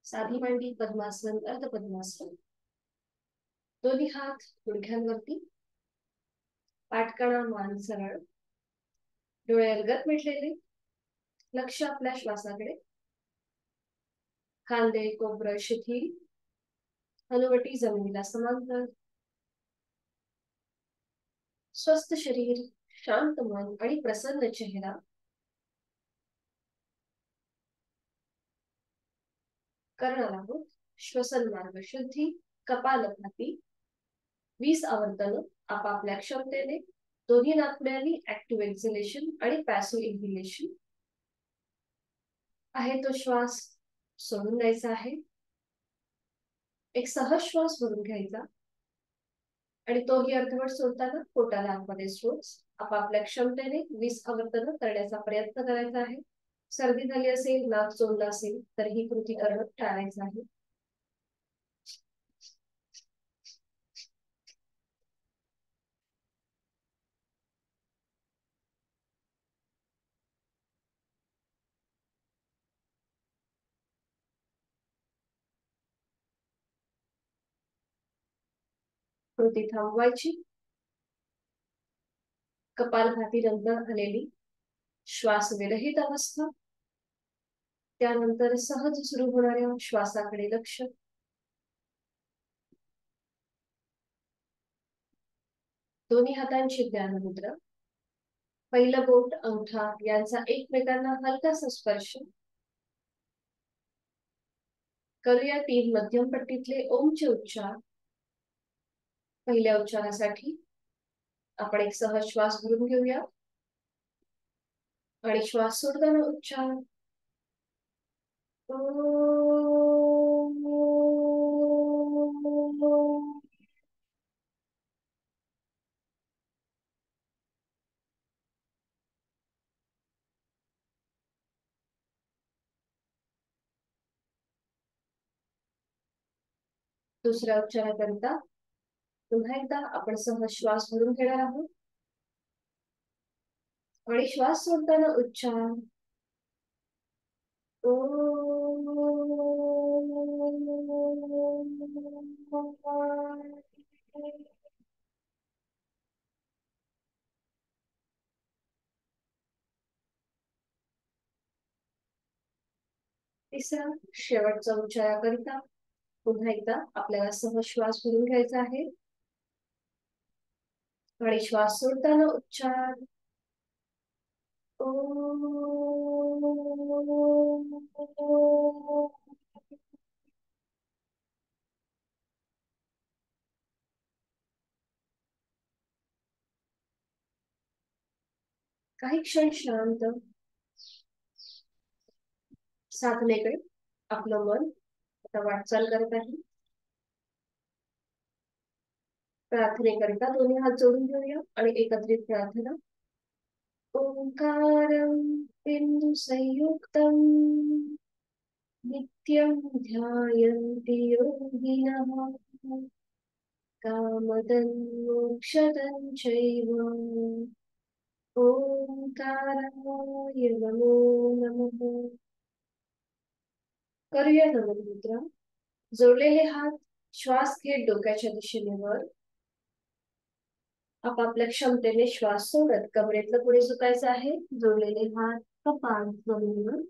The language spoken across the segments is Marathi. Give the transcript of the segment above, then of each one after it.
साधी मांडी पद्मासन, अर्ध पद्मासन. दोन्ही हात गुडघ्यांवरती, पाठकणा मान सरळ, डोळे अलगद मिटलेले, लक्ष आपल्या श्वासाकडे. खांदे कोपर शिथिल, हनुवटी जमिनीला समांतर. स्वस्थ शरीर, शांत मन आणि प्रसन्न चेहरा. करणार आहोत श्वसन मार्ग शुद्धी, कपालभाती. 20 आवर्तन आपापल्या क्षमतेने, दोन्ही नाकपुड्यांनी ऍक्टिव्ह एक्झिलेशन आणि पॅसिव्ह इन्हेलेशन. आहे तो श्वास सोडून द्यायचा आहे. एक सहज श्वास भरून घ्यायचा आणि तोही अर्धवट सोडताना पोटाला आतमध्ये सोच. आपापल्या क्षमतेने 20 आवर्तन करण्याचा प्रयत्न करायचा आहे. सर्दी झाली असेल, नाक चोंडलं असेल तर ही कृती करणं टाळायचं आहे. कृती थांबवायची. कपालभाती नंतर आलेली श्वास विरहित अवस्था, त्यानंतर सहज सुरू होणाऱ्या श्वासाकडे लक्ष. दोन्ही हातांची ध्यान मुद्रा. पहिलं बोट अंगठा यांचा एकमेकांना हलकासा स्पर्श. करूया 3 मध्यम पट्टीतले ओमचे उच्चार. पहिल्या उच्चारासाठी आपण एक सहज श्वास भरून घेऊया आणि श्वास सोडताना उच्चार. दुसऱ्या उच्चाराकरिता पुन्हा एकदा आपण सहज श्वास भरून घेणार आहोत आणि श्वास सोडताना उच्चार. तिसरा शेवटचा उच्चाराकरिता पुन्हा एकदा आपल्याला सहज श्वास भरून घ्यायचा आहे आणि श्वास सोडताना उच्चार. काही क्षण शांत. साधनेकडे आपलं मन आता वाटचाल करत आहे. प्रार्थनेकरिता दोन्ही हात जोडून घेऊया आणि एकत्रित प्रार्थना. ओंकारं बिंदु संयुक्तं नित्यं ध्यायन्ति योगिनः कामदं मोक्षदं चैव. ओंकाराय नमो नमः. करूया नमस्कार. जोडलेले हात श्वास घेत डोक्याच्या दिशेने वर. आपापल्या क्षमतेने श्वास सोडत कमरेतलं पुढे झुकायचं आहे. जोडलेले हात कपाळ जमिनीवर.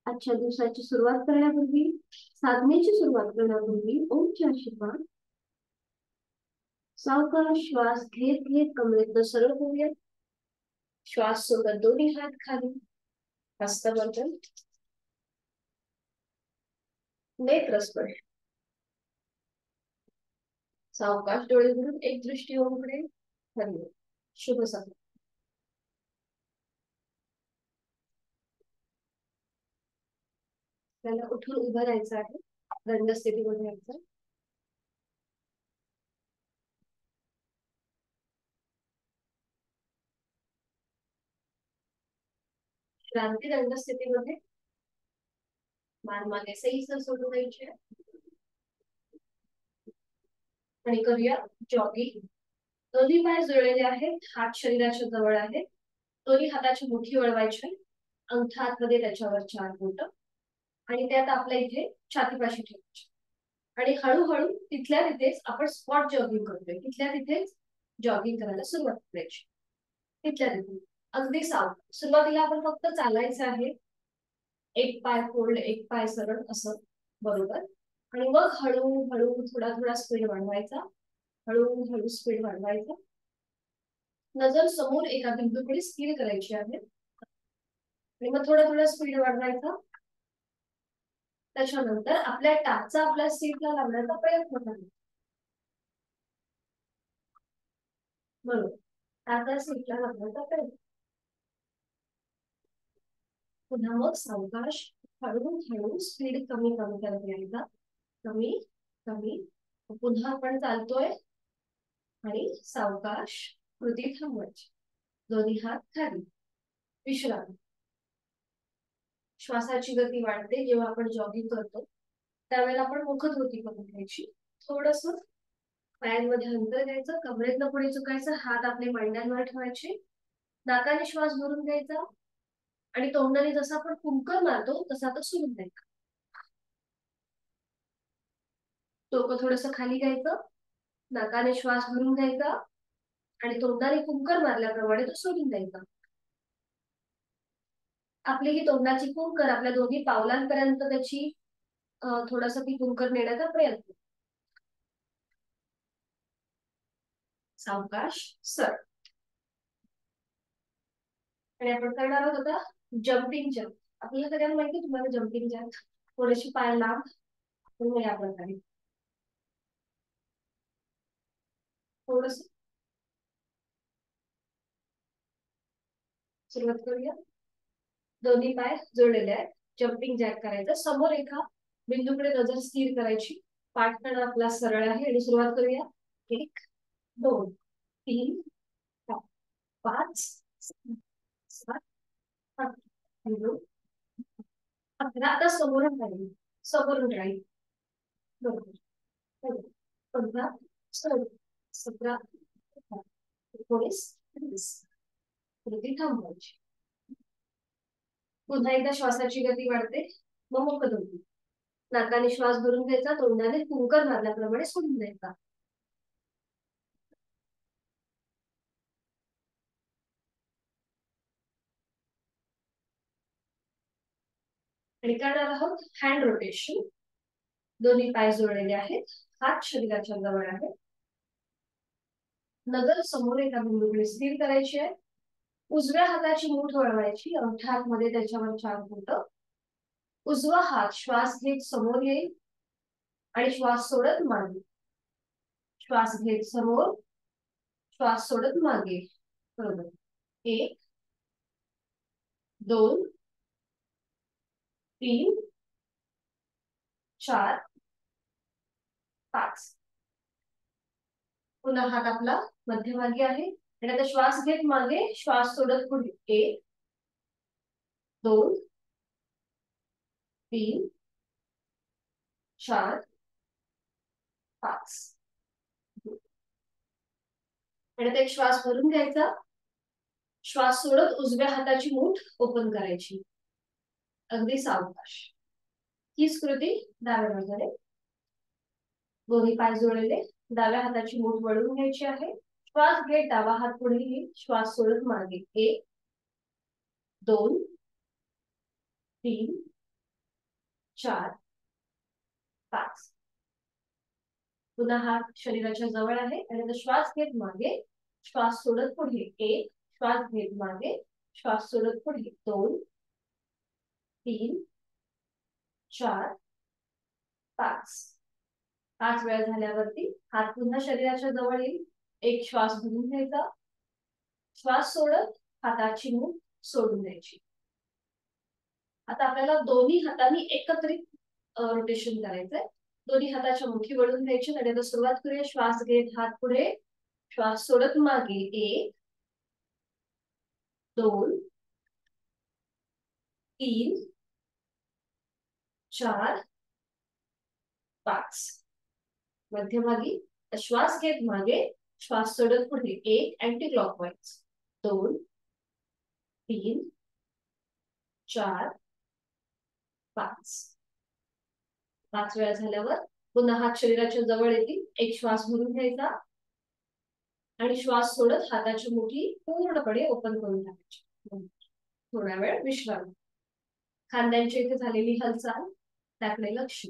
आजच्या दिवसाची सुरुवात करण्यापूर्वी, साधनेची सुरुवात करण्यापूर्वी ओमचे आशीर्वाद. सावकाश श्वास घेत घेत कमरेतलं सरळ होऊया. श्वास सोडत दोन्ही हात खाली. हस्तबंधन. नेत्र स्पर्श. सावकाश डोळे उघडून एक दृष्टी ओमकडे. हरिओम. शुभ सकाळ. त्याला उठून उभं राहायचं आहे. दंड स्थितीमध्ये यायचं. क्रांती दंड स्थितीमध्ये मान मागे सहीसर सोडून द्यायची आणि करूया जॉगिंग. दोन्ही पाय जुळलेले आहेत. हात शरीराच्या जवळ आहेत. दोन्ही हाताची मुठी वळवायची. अंगठा आतमध्ये त्याच्यावर 4 बोट. आणि ते आता आपल्या इथे छातीपाशी ठेवायचे आणि हळूहळू तिथल्या तिथेच आपण स्पॉट जॉगिंग करतोय, तिथल्या तिथेच जॉगिंग करायला सुरुवात करायची. तिथल्या तिथे अगदी सावध. सुरुवातीला आपण फक्त चालायचं आहे, एक पाय फोल्ड एक पाय सरळ असं, बरोबर. आणि मग हळूहळू थोडा थोडा स्पीड वाढवायचा, हळूहळू स्पीड वाढवायचा. नजर समोर एका बिंदूकडे स्थिर करायची आहे आणि मग थोडा थोडा स्पीड वाढवायचा. त्याच्यानंतर आपल्या टाचचा आपल्या सीटला लावण्याचा प्रयत्न करायचा, बरोबर. टाचा सीटला लावण्याचा प्रयत्न. पुन्हा मग सावकाश हळूहळू स्पीड कमी कमी करत यायचा, कमी कमी. पुन्हा आपण चालतोय आणि सावकाश कृती थांबवायची, दोन्ही हात खाली, विश्रांती. श्वासाची गती वाढते जेव्हा आपण जॉगिंग करतो, त्यावेळेला आपण मुखधोती करून घ्यायची. थोडस पायांमध्ये अंतर द्यायचं, कमरेतनं पुढे झुकायचं, हात आपले मांड्यांवर ठेवायचे, नाकाने श्वास भरून घ्यायचा आणि तोंडाने जसं आपण कुंकर मारतो तसं आता सोडून द्यायचं. डोकं थोडस खाली घ्यायचं, नाकाने श्वास भरून घ्यायचा आणि तोंडाने कुंकर मारल्याप्रमाणे तो सोडून द्यायचा. आपली ही तोंडाची कुंकर आपल्या दोन्ही पावलांपर्यंत त्याची थोडासा ती कुंकर नेण्याचा प्रयत्न. सावकाश सर. आणि आपण करणार आहोत आता जम्पिंग जॅक. आपल्याला सगळ्यांना माहिती तुम्हाला जम्पिंग जॅक. थोडीशी पाय लांब या प्रकारे थोडस सुरुवात करूया. दोन्ही पाय जोडलेले आहेत, जम्पिंग जॅक करायचं. समोर एका बिंदूकडे नजर स्थिर करायची, पाठकणा आपला सरळ आहे आणि सुरुवात करूया. 1 2 3 4 5 6 7 8 9 11. आता समोरून राहील, समोरून राहील, बरोबर. 15 16 17 19 20. कृती थांबवायची. पुन्हा एकदा श्वासाची गती वाढते, मग मुखधोती. नाकाने श्वास भरून घ्यायचा, तोंडाने कुंकर मारल्याप्रमाणे सोडून द्यायचा. आणि करणार आहोत हँड रोटेशन. दोन्ही पाय जोडलेले आहेत, हात शरीराच्या जवळ आहे, नजर समोर एका बिंदूकडे स्थिर करायची आहे. उजव्या हाताची मूठ वळवायची, अंगठा हातमध्ये त्याच्यावर 4 बोट. उजवा हात श्वास घेत समोर येईल आणि श्वास सोडत मागे. श्वास घेत समोर, श्वास सोडत मागे, बरोबर. 1 2 3 4 5. पुन्हा हात आपला मध्यभागी आहे आणि आता श्वास घेत मागे, श्वास सोडत पुढे. 1 2 3 4 5. आणि आता एक श्वास भरून घ्यायचा, श्वास सोडत उजव्या हाताची मूठ ओपन करायची, अगदी सावकाश. हीच कृती डाव्या बाजूने. दोन्ही पाय जोडलेले, डाव्या हाताची मूठ वळून घ्यायची आहे. श्वास घेत डावा हात पुढे येईल, श्वास सोडत मागे. 1 2 3 4 5. पुन्हा हात शरीराच्या जवळ आहे आणि आता श्वास घेत मागे, श्वास सोडत पुढे. 1 श्वास घेत मागे, श्वास सोडत पुढे. 2 3 4 5. 5 वेळा झाल्यावरती हात पुन्हा शरीराच्या जवळ येईल. एक श्वास भरून घ्यायचा, श्वास सोडत हाताची मूठ सोडून द्यायची. आता आपल्याला दोन्ही हातांनी एकत्रित रोटेशन करायचंय. दोन्ही हाताच्या मुठी वळून घ्यायची आणि आता सुरुवात करूया. श्वास घेत हात पुढे, श्वास सोडत मागे. 1 2 3 4 5. मध्यभागी श्वास घेत मागे, श्वास सोडत पुढे. 1 अँटी क्लॉकवाईज. 2 3 4 5. 5 वेळा झाल्यावर पुन्हा हात शरीराच्या जवळ येतील. एक श्वास भरून घ्यायचा आणि श्वास सोडत हाताची मुठी पूर्णपणे ओपन करून टाकायची. थोडा वेळ विश्रांती. खांद्यांच्या इथे झालेली हालचाल त्याकडे लक्ष.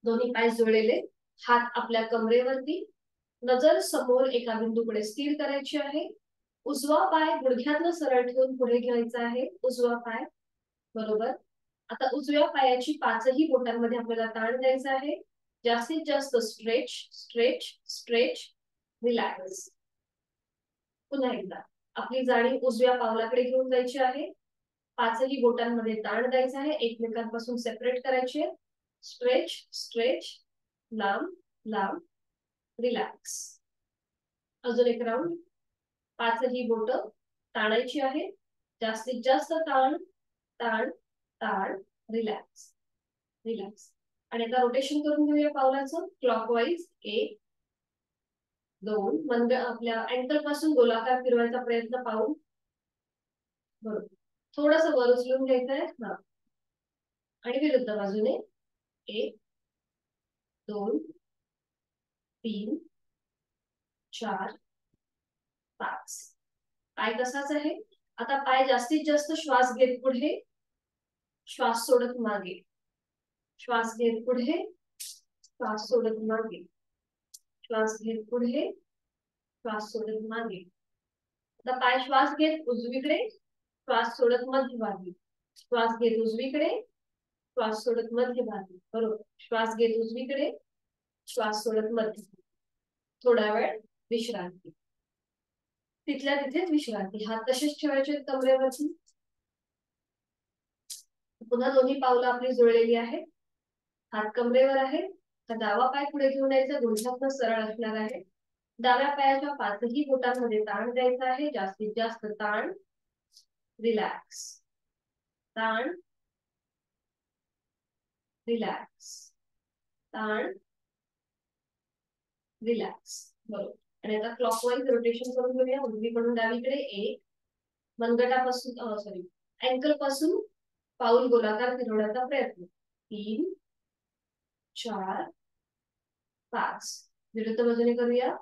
दोन्ही पाय जोडलेले, हात आपल्या कमरेवरती, नजर समोर एका बिंदूकडे स्थिर करायची आहे. उजवा पाय गुडघ्यातनं सरळ ठेवून पुढे घ्यायचा आहे. उजवा पाय बरोबर. आता उजव्या पायाची 5ही बोटांमध्ये आपल्याला ताण द्यायचा आहे. जास्तीत जास्त स्ट्रेच स्ट्रेच स्ट्रेच, रिलॅक्स. पुन्हा एकदा आपली जाणीव उजव्या पावलाकडे घेऊन जायची आहे. 5ही बोटांमध्ये ताण द्यायचा आहे. एकमेकांपासून सेपरेट करायचे. स्ट्रेच स्ट्रेच, लांब लांब, रिलॅक्स. अजून एक राऊंड. 5ही बोट ताणायची आहे. जास्तीत जास्त ताण ताण ताण, रिलॅक्स रिलॅक्स. आणि आता रोटेशन करून घेऊया पावलाचं क्लॉकवाईज. 1 2. मंद आपल्या अँकल पासून गोलाकार फिरवायचा प्रयत्न पाऊल. बरोबर. थोडस वर उचलून घ्यायचंय. हा. आणि विरुद्ध बाजूने 1 2 3 4 5. पाय तसाच आहे. आता पाय जास्तीत जास्त श्वास घेत पुढे, श्वास सोडत मागे, श्वास घेत पुढे, श्वास सोडत मागे, श्वास घेत पुढे, श्वास सोडत मागे. आता पाय श्वास घेत उजवीकडे, श्वास सोडत मध्यभागी, श्वास घेत उजवीकडे, श्वास सोडत मध्यभागी. बरोबर. श्वास घेत उजवीकडे, श्वास सोडत मध्यभागी. थोडा वेळ विश्रांती. तिथल्या तिथेच विश्रांती. हात तसेच ठेवायचे कमरेवरती. पुन्हा दोन्ही पावलं आपली जुळलेली आहेत. हात कमरेवर आहे. तर डावा पाय पुढे घेऊन यायचा. गुडघ्यातनं सरळ असणार आहे. डाव्या पायाच्या 5ही बोटांमध्ये ताण द्यायचा आहे. जास्तीत जास्त ताण, रिलॅक्स, ताण, रिलॅक्स, ताण, रिलॅक्स. बरोबर. आणि आता क्लॉकवाईज रोटेशन करून घेऊया. उजवीकडून डावीकडे. 1 मनगटापासून सॉरी अँकल पासून पाऊल गोलाकार फिरवण्याचा प्रयत्न. 3 4 5. विरुद्ध बाजूने करूया.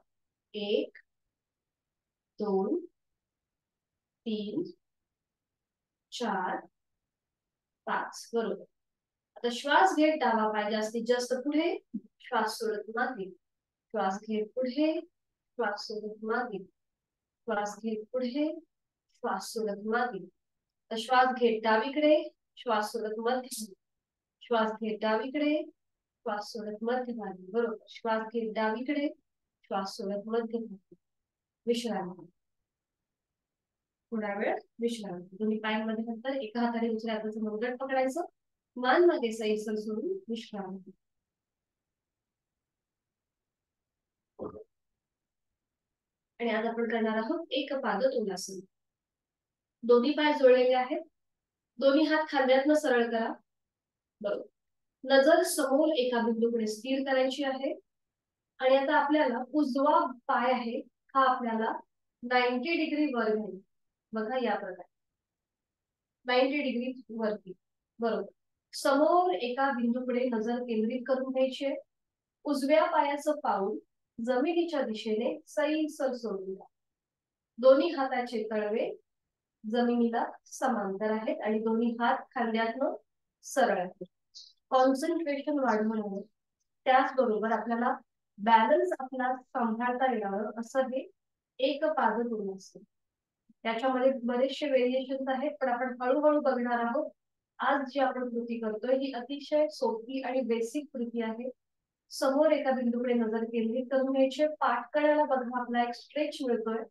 1 2 3 4 5. बरोबर. आता श्वास घेत डावा पाय जास्तीत जास्त पुढे, श्वास सोडत मागे, श्वास घेत पुढे, श्वास सोडत मागे, श्वास घेत पुढे, श्वास सोडत मागे. श्वास घेत डावीकडे, श्वास सोडत मध्य, श्वास घेत डावीकडे, श्वास सोडत मध्यभागी. बरोबर. श्वास घेत डावीकडे, श्वास सोडत मध्यभागी. विश्रांती. थोडा वेळ विश्रांती. दोन्ही पायांमध्ये नंतर एका हाताने दुसऱ्या हाताचं मनगट पकडायचं. मान मागे सैल सोडून विश्रांती. आणि आज आपण करणार आहोत एक पाद तोलासन. दोन्ही पाय जोडलेले आहेत. दोन्ही हात खांद्यातनं सरळ करा. बरोबर. नजर समोर एका बिंदूकडे स्थिर करायची आहे. आणि आता आपल्याला उजवा पाय आहे हा आपल्याला 90 डिग्री वर घ्यायचा. बघा या प्रकारे 90 डिग्री वरती. बरोबर. समोर एका बिंदूकडे नजर केंद्रित करून घ्यायची. उजव्या पायाचं पाऊल जमिनीच्या दिशेने सैलसर सोडून द्या. दोन्ही हाताचे तळवे जमिनीला समांतर आहेत आणि दोन्ही हात खांद्यातनं सरळ आहेत. कॉन्सन्ट्रेशन वाढवणं, त्याचबरोबर आपल्याला बॅलन्स आपला सांभाळता येणार असं हे एक पाद तोलासन. त्याच्यामध्ये बरेचसे व्हेरिएशन्स आहेत, पण आपण हळूहळू बघणार आहोत. आज जी आपण कृती करतोय ही अतिशय सोपी आणि बेसिक कृती आहे. समोर एका बिंदूकडे नजर केंद्रित करून घ्यायची. पाठकड्याला बघा आपला एक स्ट्रेच मिळतोय.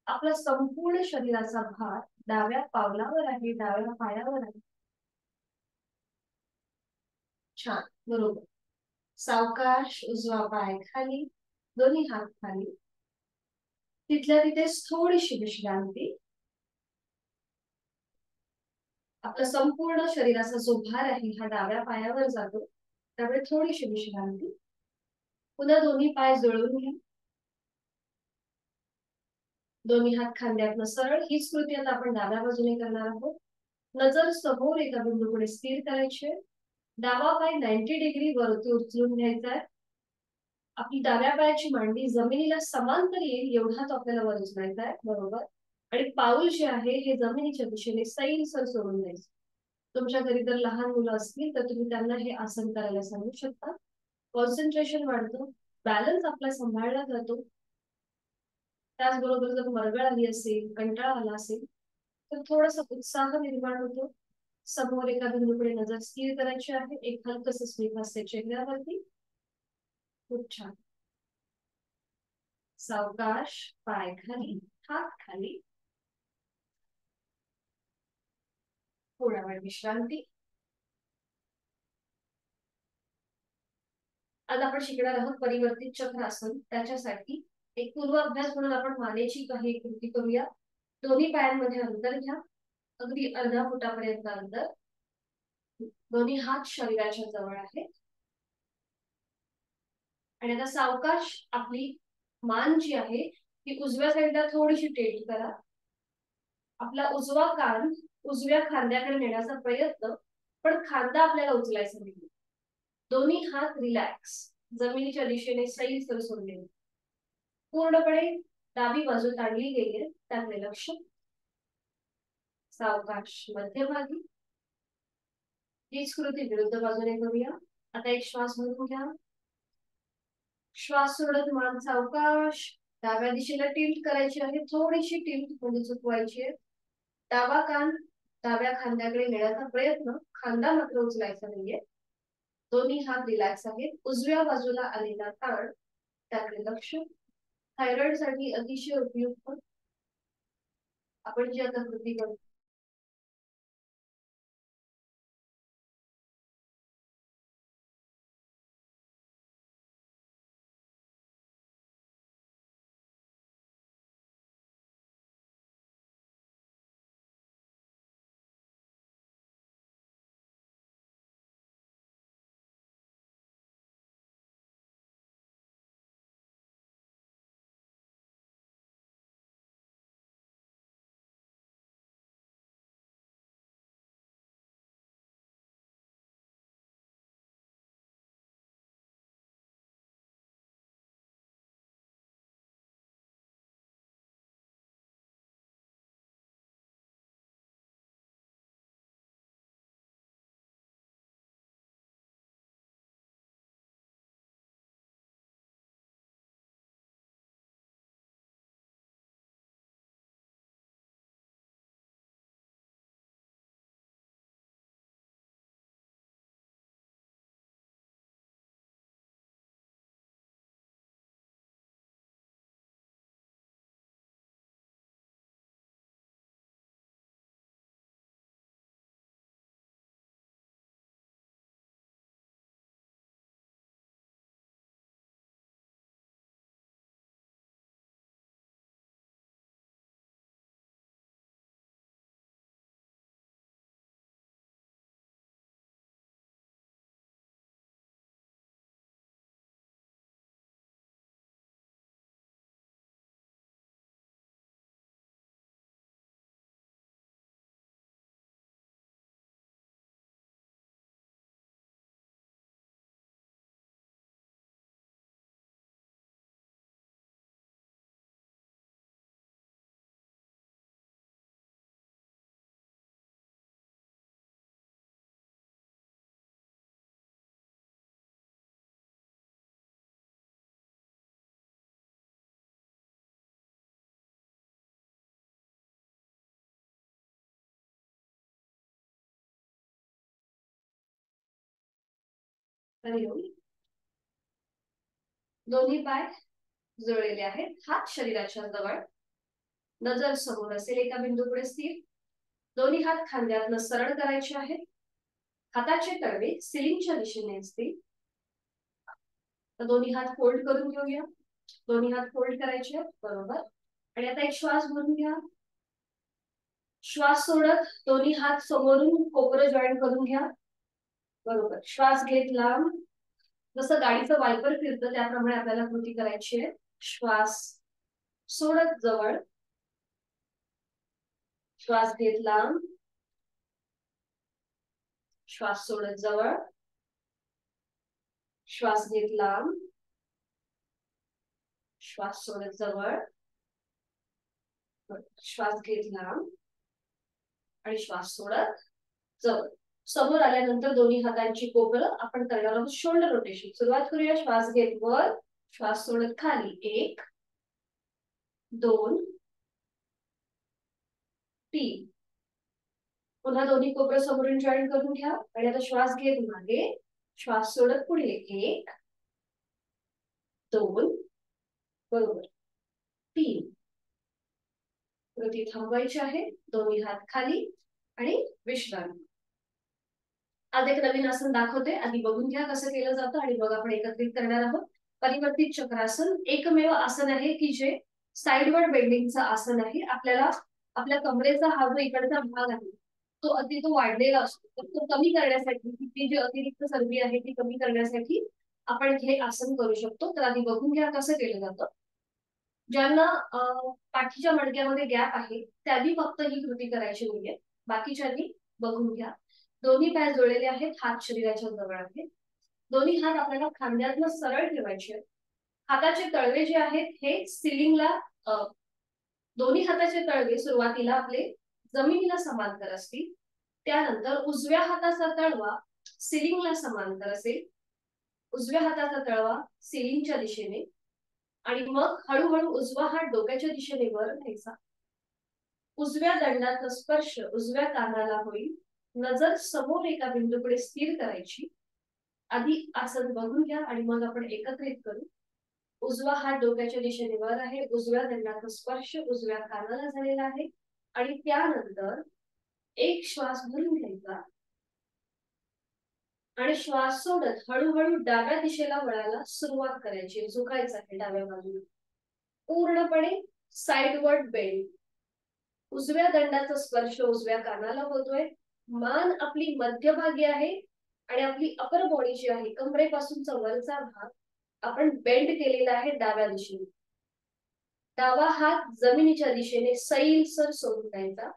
आपला संपूर्ण शरीराचा भार डाव्या पावलावर आहे, डाव्या पायावर आहे. छान. बरोबर. सावकाश उजवा पाय खाली, दोन्ही हात खाली. तिथल्या तिथेच थोडीशी विश्रांती. आपला संपूर्ण शरीराचा जो भार आहे हा डाव्या पायावर जातो, त्यामुळे थोडीशी विश्रांती. पुन्हा दोन्ही पाय जुळवून घ्या. दोन्ही हात खांद्यातनं सरळ. हीच कृती आता आपण डाव्या बाजूने करणार आहोत. नजर समोर एका बिंदूकडे स्थिर करायची आहे. डावा पाय 90 डिग्री वरती उचलून घ्यायचा आहे. आपली डाव्या पायाची मांडी जमिनीला समांतर येईल एवढा तो आपल्याला वर उचलायचा आहे. बरोबर. आणि पाऊल जे आहे हे जमिनीच्या दिशेने सैलसर सोडून द्यायचं. तुमच्या घरी जर लहान मुलं असतील तर तुम्ही त्यांना हे आसन करायला सांगू शकता. कॉन्सन्ट्रेशन वाढतं, बॅलन्स आपला सांभाळला जातो. त्याचबरोबर जर मरगळ आली असेल, कंटाळा आला असेल तर थोडासा उत्साह निर्माण होतो. समोर एका बिंदूकडे नजर स्थिर करायची आहे. एक हलकस स्मित हास्य चेहऱ्यावरती. खूप छान. सावकाश पाय खाली, हात खाली. थोडा वेळ विश्रांती. आज आपण शिकणार आहोत परिवर्तित चक्रासन. त्याच्यासाठी एक पूर्वाभ्यास म्हणून आपण मानेची काही कृती करूया. दोन्ही पायांमध्ये अंतर घ्या, अगदी अर्धा फुटापर्यंत अंतर. दोन्ही हात शरीराच्या जवळ आहेत. आणि आता सावकाश आपली मान जी आहे ती उजव्या साईडला थोडीशी टेट करा. आपला उजवा कान उजव्या खांद्याकडे नेण्याचा प्रयत्न, पण खांदा आपल्याला उचलायचा नाही. दोन्ही हात रिलॅक्स, जमिनीच्या दिशेने सैलसर सोडले. पूर्णपणे डावी बाजू ताणली गेली, त्याकडे लक्ष. सावकाश मध्यभागी. हीच कृती विरुद्ध बाजूने करूया. आता एक श्वास भरून घ्या. श्वास सोडत मान सावकाश डाव्या दिशेला टिल्ट करायची आहे. थोडीशी टिल्ट म्हणजे चुकवायची आहे. डावा कान डाव्या खांद्याकडे नेण्याचा प्रयत्न, खांदा मात्र उचलायचा नाहीये. दोन्ही हात रिलॅक्स आहेत. उजव्या बाजूला आलेला ताण, त्याकडे लक्ष. थायरॉइड साठी अतिशय उपयुक्त. आपण जी आता कृती करतो दोन्ही पाय जुळलेले आहेत. हात शरीराच्या जवळ. नजर समोर असेल एका बिंदूकडे स्थिर. दोन्ही हात खांद्यातनं सरळ करायचे आहेत. हाताचे तळवे सिलिंगच्या दिशेने असतील. तर दोन्ही हात फोल्ड करून घेऊया. दोन्ही हात फोल्ड करायचे आहेत. बरोबर. आणि आता एक श्वास भरून घ्या. श्वास सोडत दोन्ही हात समोरून कोपरं जॉईंट करून घ्या. बरोबर. श्वास घेत लांब. जसं गाडीचं वायपर फिरतं त्याप्रमाणे आपल्याला कृती करायची आहे. श्वास सोडत जवळ. श्वास घेत लांब, श्वास सोडत जवळ, श्वास घेत लांब, श्वास सोडत जवळ, श्वास घेत लांब आणि श्वास सोडत जवळ. समोर आल्यानंतर दोन्ही हातांची कोपरं आपण करणार आहोत शोल्डर रोटेशन. सुरुवात करूया. श्वास घेत वर, श्वास सोडत खाली. 1 2 3. पुन्हा दोन्ही कोपरं समोरून जॉईन करून घ्या आणि आता श्वास घेत मागे, श्वास सोडत पुढे. 1 2 बरोबर 3. कृती थांबवायची आहे. दोन्ही हात खाली आणि विश्रांती. आज एक नवीन आसन दाखवते. आधी बघून घ्या कसं केलं जातं आणि मग आपण एकत्रित करणार आहोत. परिवर्तित चक्रासन एकमेव आसन आहे की जे साइडवर्ड बेंडिंगचं आसन आहे. आपल्याला आपल्या कमरेचा हा जो इकडचा भाग आहे तो वाढलेला असतो. तर तो कमी करण्यासाठी ती जी अतिरिक्त चरबी आहे ती कमी करण्यासाठी आपण हे आसन करू शकतो. तर आधी बघून घ्या कसं केलं जातं. ज्यांना पाठीच्या मणक्यामध्ये गॅप आहे त्यांनी फक्त ही कृती करायची नाहीये. बाकीच्यांनी बघून घ्या. दोन्ही पाय जोडलेले आहेत, हात शरीराच्या जवळ आहेत. दोन्ही हात आपल्याला खांद्यातनं सरळ ठेवायचे. हाताचे तळवे जे आहेत हे सिलिंगला दोन्ही हाताचे तळवे सुरुवातीला आपले जमिनीला समांतर असतील. त्यानंतर उजव्या हाताचा तळवा सिलिंगला समांतर असेल. उजव्या हाताचा तळवा सिलिंगच्या दिशेने आणि मग हळूहळू उजवा हात डोक्याच्या दिशेने वर न्यायचा. उजव्या दंडाचा स्पर्श उजव्या कानाला होईल. नजर समोर एका बिंदूकडे स्थिर करायची. आधी आसन बघून घ्या आणि मग आपण एकत्रित करू. उजवा हात डोक्याच्या दिशेने वर आहे. उजव्या दंडाचा स्पर्श उजव्या कानाला झालेला आहे आणि त्यानंतर एक श्वास भरून घ्यायचा आणि श्वास सोडत हळूहळू डाव्या दिशेला वळायला सुरुवात करायची. झुकायचं आहे डाव्या बाजूला. पूर्णपणे साइडवर्ड बेंड. उजव्या दंडाचा स्पर्श उजव्या कानाला होतोय. मान आपली मध्यभागी आहे आणि आपली अपर बॉडी जी आहे कमरेपासूनचा वरचा भाग आपण बेंड केलेला आहे डाव्या दिशेने. डावा हात जमिनीच्या दिशेने सैलसर सोडून द्यायचा.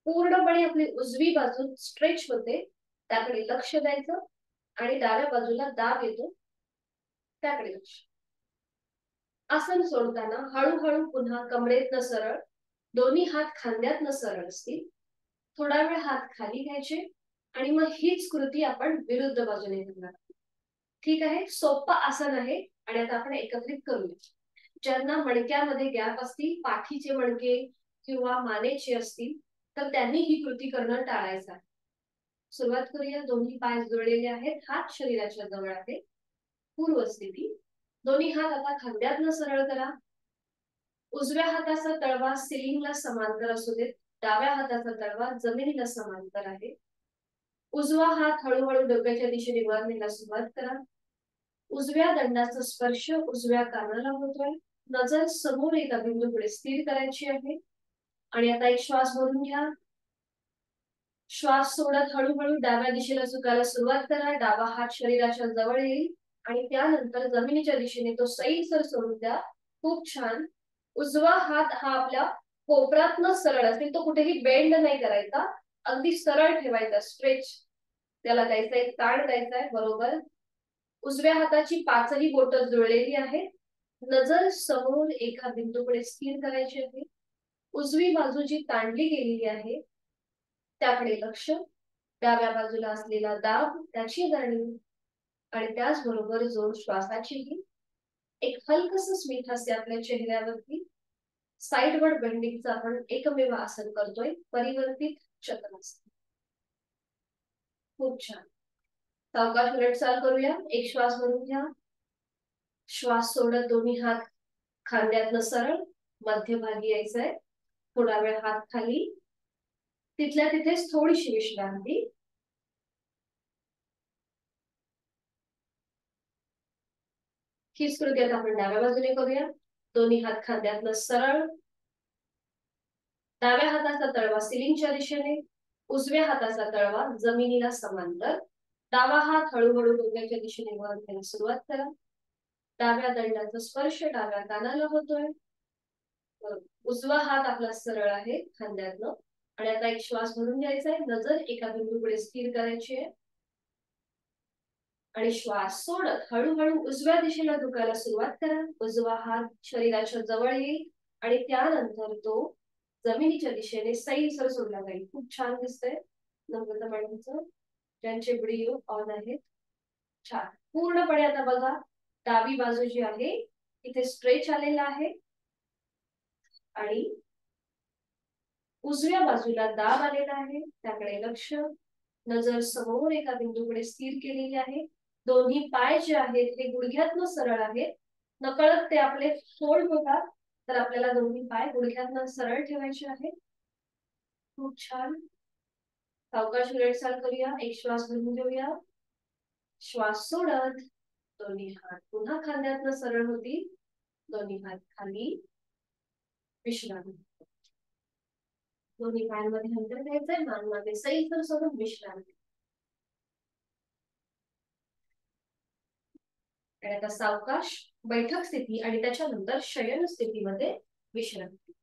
पूर्णपणे आपली उजवी बाजू स्ट्रेच होते त्याकडे लक्ष द्यायचं आणि डाव्या बाजूला दाब येतो त्याकडे लक्ष. आसन सोडताना हळूहळू पुन्हा कमरेतनं सरळ, दोन्ही हात खांद्यातनं सरळ असतील. थोडा वेळ हात खाली घ्यायचे आणि मग हीच कृती आपण विरुद्ध बाजूने करणार. ठीक आहे. सोपं आसन आहे आणि आता आपण एकत्रित करूया. ज्यांना मणक्यामध्ये गॅप असतील, पाठीचे मणके किंवा मानेचे असतील तर त्यांनी ही कृती करणं टाळायचं आहे. सुरुवात करूया. दोन्ही पाय जोडलेले आहेत, हात शरीराच्या जवळ आहे. पूर्व स्थिती. दोन्ही हात आता खांद्यातनं सरळ करा. उजव्या हाताचा तळवा सिलिंगला समांतर असू देत. डाव्या हाताचा तळवा जमिनीला समांतर आहे. उजवा हात हळूहळू डोक्याच्या दिशेने वर नेला सुरुवात करा. उजव्या दंडाचा स्पर्श उजव्या कानाला होतोय. नजर समोर एका बिंदूकडे स्थिर करायची आहे आणि आता एक श्वास भरून घ्या. श्वास सोडत हळूहळू डाव्या दिशेला झुकायला सुरुवात करा. डावा हात शरीराच्या जवळ येईल आणि त्यानंतर जमिनीच्या दिशेने तो सैलसर सोडून द्या. खूप छान. उजवा हात हा आपल्या कोपरातनं सरळ असेल, तो कुठेही बेंड नाही करायचा, अगदी सरळ ठेवायचा, स्ट्रेच त्याला द्यायचंय, ताण द्यायचाय. बरोबर. उजव्या हाताची पाचही बोटं जुळलेली आहेत. नजर समोर एका बिंदूकडे स्थिर करायची आहे. उजवी बाजू जी ताणली गेलेली आहे त्याकडे लक्ष. डाव्या बाजूला असलेला दाब त्याची जाणीव आणि त्याचबरोबर जोर श्वासाचीही. एक हलकस स्मित हास्य आपल्या चेहऱ्यावरती. साइडवर्ड बेंडिंगचं आपण एकमेव आसन करतोय, परिवर्तित चक्रासन. खूप छान. सावकाश उलट चाल करूया. एक श्वास भरून घ्या. श्वास सोडत दोन्ही हात खांद्यातनं सरळ, मध्यभागी यायचंय. थोडा वेळ हात खाली. तिथल्या तिथेच थोडीशी विश्रांती. हीच कृती आता आपण डाव्या बाजूने करूया. दोन्ही हात खांद्यातनं सरळ. डाव्या हाताचा तळवा सिलिंगच्या दिशेने, उजव्या हाताचा तळवा जमिनीला समांतर. डावा हात हळूहळू डोक्याच्या दिशेने वर घ्यायला सुरुवात करा. डाव्या दंडाचा स्पर्श डाव्या कानाला होतोय. उजवा हात आपला सरळ आहे खांद्यातनं. आणि आता एक श्वास भरून घ्यायचा आहे, नजर एका बिंदूकडे स्थिर करायची आहे आणि श्वास सोडत हळूहळू उजव्या दिशेला झुकायला सुरुवात करा. उजवा हात शरीराच्या जवळ येईल आणि त्यानंतर तो जमिनीच्या दिशेने सैलसर सोडला जाईल. खूप छान दिसतंय नम्रता मॅडमचं, ज्यांचे व्हिडिओ ऑन आहेत. छान. पूर्णपणे आता बघा, डावी बाजू जी आहे इथे स्ट्रेच आलेला आहे आणि उजव्या बाजूला दाब आलेला आहे, त्याकडे लक्ष. नजर समोर एका बिंदूकडे स्थिर केलेली आहे. दोन्ही पाय जे आहेत ते गुडघ्यातनं सरळ आहेत. नकळत ते आपले फोल्ड होतात, तर आपल्याला दोन्ही पाय गुडघ्यातनं सरळ ठेवायचे आहेत. खूप छान. सावकाश उलटचाल करूया. एक श्वास भरून घेऊया. श्वास सोडत दोन्ही हात पुन्हा खांद्यातनं सरळ होतील. दोन्ही हात खाली. विश्रांती. दोन्ही पायांमध्ये अंतर घ्यायचंय, मानमध्ये सैल सोडून विश्रांती. आणि आता सावकाश बैठक स्थिती आणि त्याच्यानंतर शयन स्थितीमध्ये विश्रांती.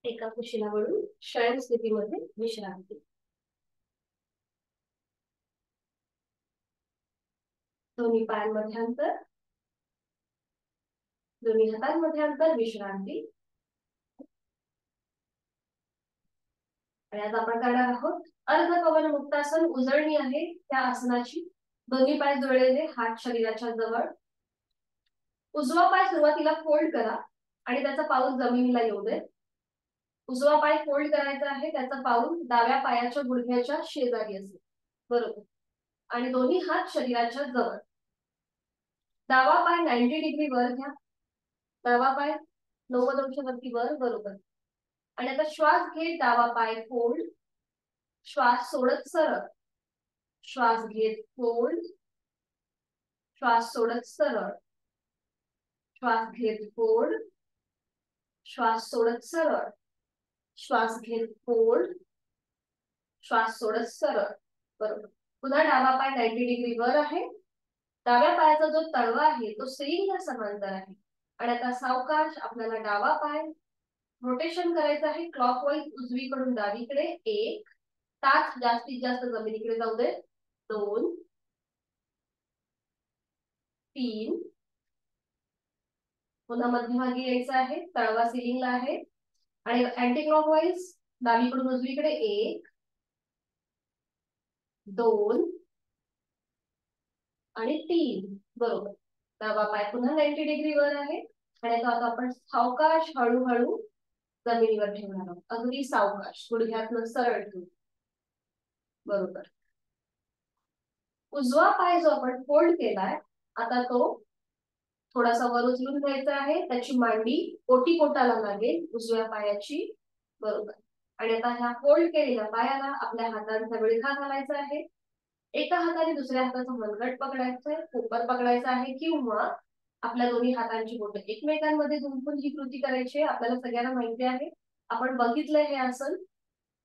एका कुशीला वळून शयन स्थितीमध्ये विश्रांती. दोन्ही पायांमध्ये अंतर, दोन्ही हातांमध्ये अंतर, विश्रांती. आणि आता आपण करणार आहोत अर्ध पवन मुक्तासन. उजळणी आहे त्या आसनाची. दोन्ही पाय जोडलेले, हात शरीराच्या जवळ. उजवा पाय सुरुवातीला फोल्ड करा आणि त्याचा पाऊल जमिनीला येऊ दे. उजवा पाय फोल्ड करायचा आहे, त्याचा पाऊल डाव्या पायाच्या गुडघ्याच्या शेजारी असेल. बरोबर. आणि दोन्ही हात शरीराच्या जवळ. डावा पाय 90 डिग्री वर घ्या. डावा पाय 90 अंशावरती वर. बरोबर. आणि आता श्वास घेत डावा पाय फोल्ड. श्वास सोडत सरळ. श्वास घेत फोल्ड. श्वास सोडत सरळ. श्वास घेत फोल्ड. श्वास सोडत सरळ. श्वास घेत फोल्ड. श्वास सोडत सरळ. बरोबर. पुन्हा डावा पाय 90 डिग्री वर आहे. डाव्या पायाचा जो तळवा आहे तो स्त्रीला समांतर आहे. आणि आता सावकाश आपल्याला डावा पाय रोटेशन करायचं आहे क्लॉकवाईज, उजवीकडून डावीकडे. 1 तास जास्तीत जास्त जमिनीकडे जाऊ दे. 2 3 पुन्हा मध्यभागी यायचं आहे, तळवा सिलिंगला आहे. आणि अँटी क्लॉकवाईज डावीकडून उजवीकडे. 1 2 आणि 3. बरोबर. डावा पाय पुन्हा 90 डिग्री वर आहे आणि आता आपण सावकाश हळूहळू जमिनीवर ठेवणार आहोत. अगदी सावकाश, गुडघ्यातनं सरळ ठेवू. बरोबर. उजवा पाय जो आपण फोल्ड केलाय, आता तो थोडासा वर उचलून घ्यायचा आहे. त्याची मांडी पोटी पोटाला लागेल उजव्या पायाची. बरोबर. आणि आता ह्या फोल्ड केलेल्या पायाला आपल्या हातांचा विळखा घालायचा आहे. एका हाताने दुसऱ्या हाताचा मनगट पकडायचा आहे, कोपर पकडायचा आहे, किंवा आपल्या दोन्ही हातांची बोटं एकमेकांमध्ये गुंफून ही कृती करायची. आपल्याला सगळ्यांना माहिती आहे, आपण बघितलंय हे आसन.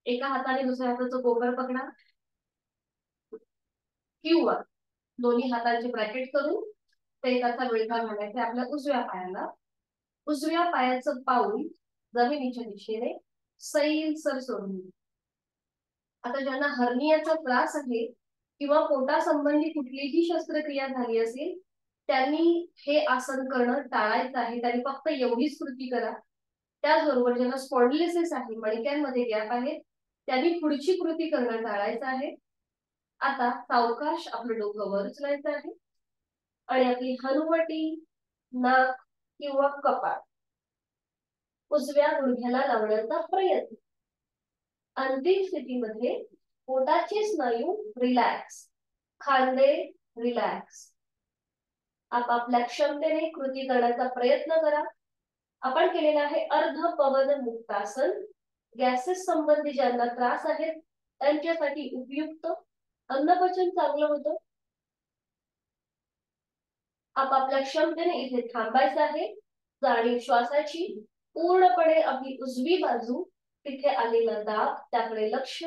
एका हाताने दुसऱ्या हाताचं कोपर पकडा किंवा दोन्ही हातांचे ब्रॅकेट करून ते त्याचा विळखा घालायचा आपल्या उजव्या पायाला. उजव्या पायाचं पाऊल जमिनीच्या दिशेने सैलसर सोडून. आता ज्यांना हर्नियाचा त्रास आहे किंवा पोटासंबंधी कुठलीही शस्त्रक्रिया झाली असेल, त्यांनी हे आसन करणं टाळायचं आहे. त्यांनी फक्त एवढीच कृती करा. त्याचबरोबर ज्यांना स्पॉन्डिलिसिस आहे, मणक्यांमध्ये गॅप आहे, त्यांनी पुढची कृती करणं टाळायचं आहे. आता सावकाश आपलं डोकं वर उचलायचं आहे आणि आपली हनुवटी, नाक किंवा कपाळ उजव्या गुडघ्याला लावण्याचा प्रयत्न. अंतिम स्थितीमध्ये पोटाचे स्नायू रिलॅक्स, खांदे रिलॅक्स. आपापल्या क्षमतेने कृती करण्याचा प्रयत्न करा. आपण केलेला आहे अर्ध पवन मुक्तासन. गॅसेस संबंधी ज्यांना त्रास आहेत त्यांच्यासाठी उपयुक्त. अन्नपचन चांगलं होतं. आपापल्या क्षमतेने इथे थांबायचं आहे. जाणीव श्वासाची. पूर्णपणे आपली उजवी बाजू, तिथे आलेला दाब, त्याकडे लक्ष.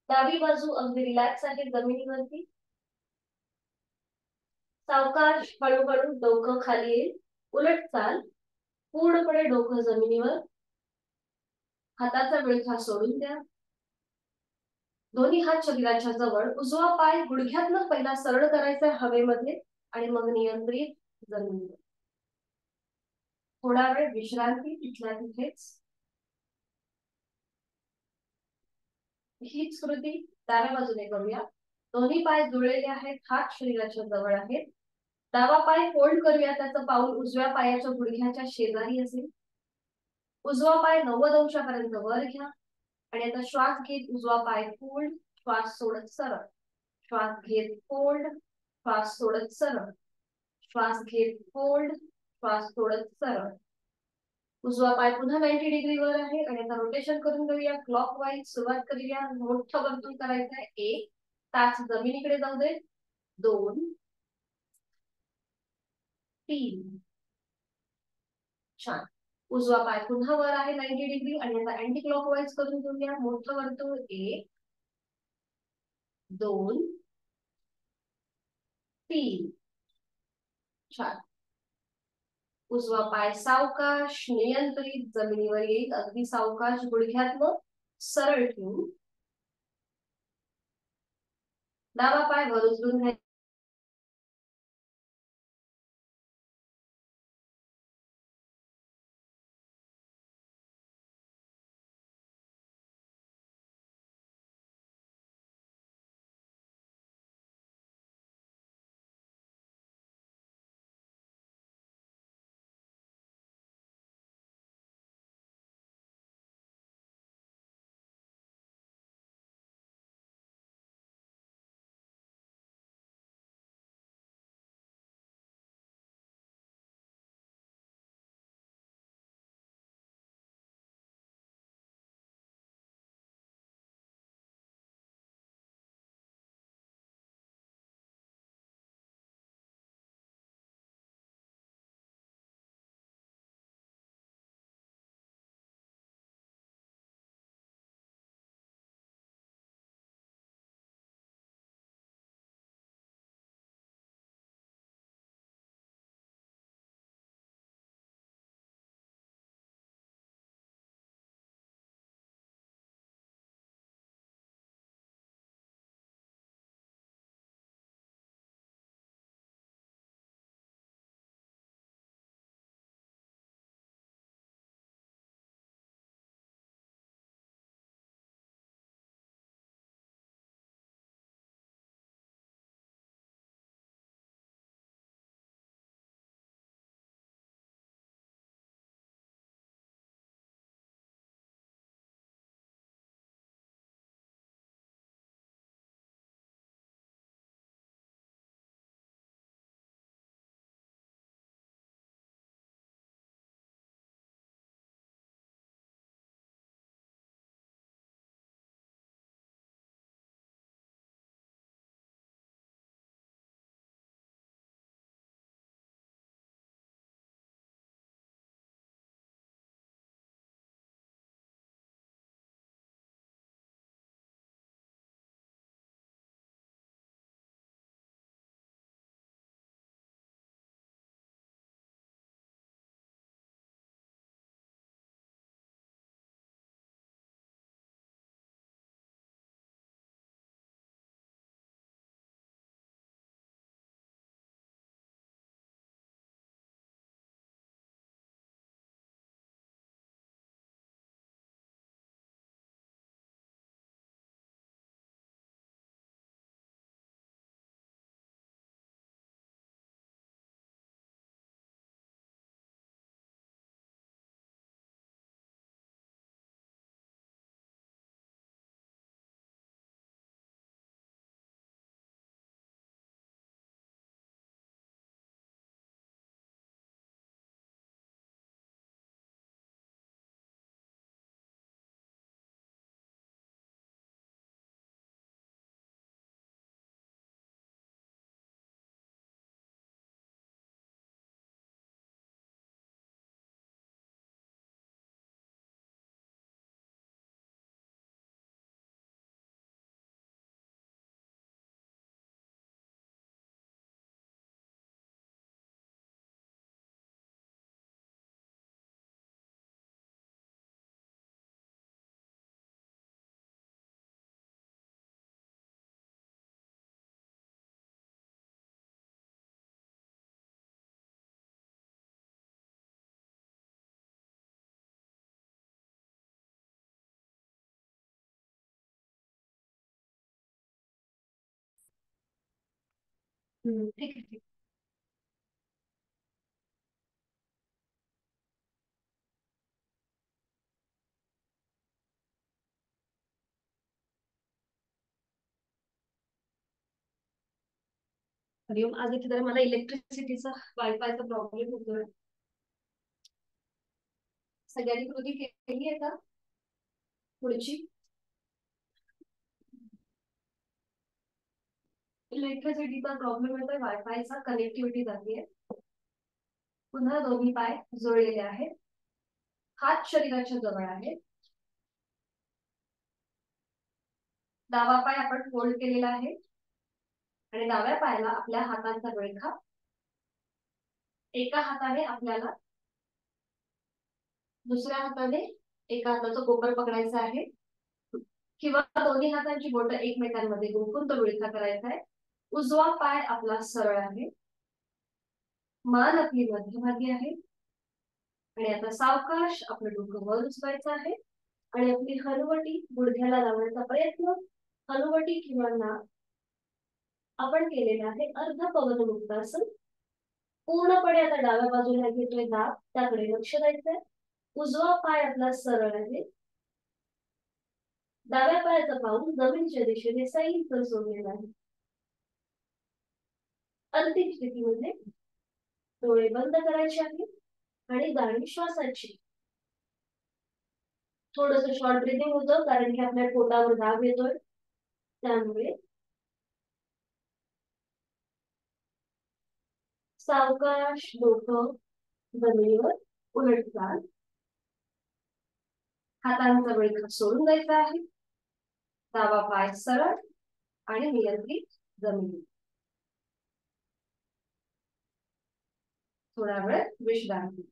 डावी बाजू अगदी रिलॅक्स आहे जमिनीवरती. सावकाश हळूहळू डोकं खाली येईल. उलट चाल. पूर्णपणे डोकं जमिनीवर. हाताचा विळखा सोडून द्या. दोन्ही हात शरीराच्या जवळ. उजवा पाय गुडघ्यातनं पहिला सरळ करायचा हवेमध्ये आणि मग नियंत्रित जमिनीवर. थोडा वेळ विश्रांती तिथल्या तिथेच. हीच कृती डाव्या बाजूने करूया. दोन्ही पाय जुळलेले आहेत, हात शरीराच्या जवळ आहेत. डावा पाय फोल्ड करूया. त्याचं पाऊल उजव्या पायाच्या गुडघ्याच्या शेजारी असेल. उजवा पाय 90 अंशापर्यंत वर घ्या आणि आता श्वास घेत उजवा पाय फोल्ड, श्वास सोडत सरळ. श्वास घेत फोल्ड, श्वास सोडत सरळ. श्वास घेत फोल्ड, श्वास सोडत सरळ. उजवा पाय पुन्हा 90 डिग्री वर आहे आणि आता रोटेशन करून घेऊया. क्लॉकवाईज सुरुवात करूया. मोठं वर्तुळ करायचंय. 1 तास जमिनीकडे जाऊ दे. 2 3 छान. उजवा पाय पुन्हा वर आहे 90 डिग्री आणि आता अँटी क्लॉकवाईज करून घेऊया. मोठं वर्तुळ. 1 2 3 छान. उजवा पाय सावकाश नियंत्रित जमिनीवर येईल. अगदी सावकाश गुडघ्यातनं सरळ ठेवून. डावा पाय वर उचलून घ्यायचा. ठीक आहे ठीक. हरिओम, आज इथे तर मला इलेक्ट्रिसिटीचा वायफायचा प्रॉब्लेम होतोय. सगळ्यांनी कृती केली आहे का पुढची? इलेक्ट्रिसिटीचा प्रॉब्लेम येतोय, वायफायचा कनेक्टिव्हिटी झाली आहे. पुन्हा दोन्ही पाय जोडलेले आहेत, हात शरीराच्या जवळ आहे. डावा पाय आपण फोल्ड केलेला आहे आणि डाव्या पायाला आपल्या हातांचा विळखा. एका हाताने आपल्याला दुसऱ्या हाताने एका हाताचं कोपर पकडायचं आहे किंवा दोन्ही हातांची बोटं एकमेकांमध्ये गुंफून तो विळखा करायचा आहे. उजवा पाय आपला सरळ आहे, मान आपली मध्यभागी आहे आणि आता सावकाश आपलं डोकं वर उचवायचं आहे आणि आपली हनुवटी गुडघ्याला लावण्याचा प्रयत्न. हनुवटी किंवा नाक आपण केलेलं आहे अर्ध पवन मुक्तासन. पूर्णपणे आता डाव्या बाजूला घेतोय दाब, त्याकडे लक्ष द्यायचंय. उजवा पाय आपला सरळ आहे, डाव्या पायाचा पाऊल जमिनीच्या दिशेने सैल सोडलेला आहे. अंतिम स्थितीमध्ये डोळे बंद करायचे आहे आणि जाणीव श्वासाची. थोडस शॉर्ट ब्रिथिंग होतं कारण की आपल्या पोटावर दाब येतोय, त्यामुळे सावकाश डोकं जमिनीवर उलट चाल. हातांचा विळखा सोडून द्यायचा आहे. डावा पाय सरळ आणि नियंत्रित जमिनी. थोडा वेळ विश्रांती.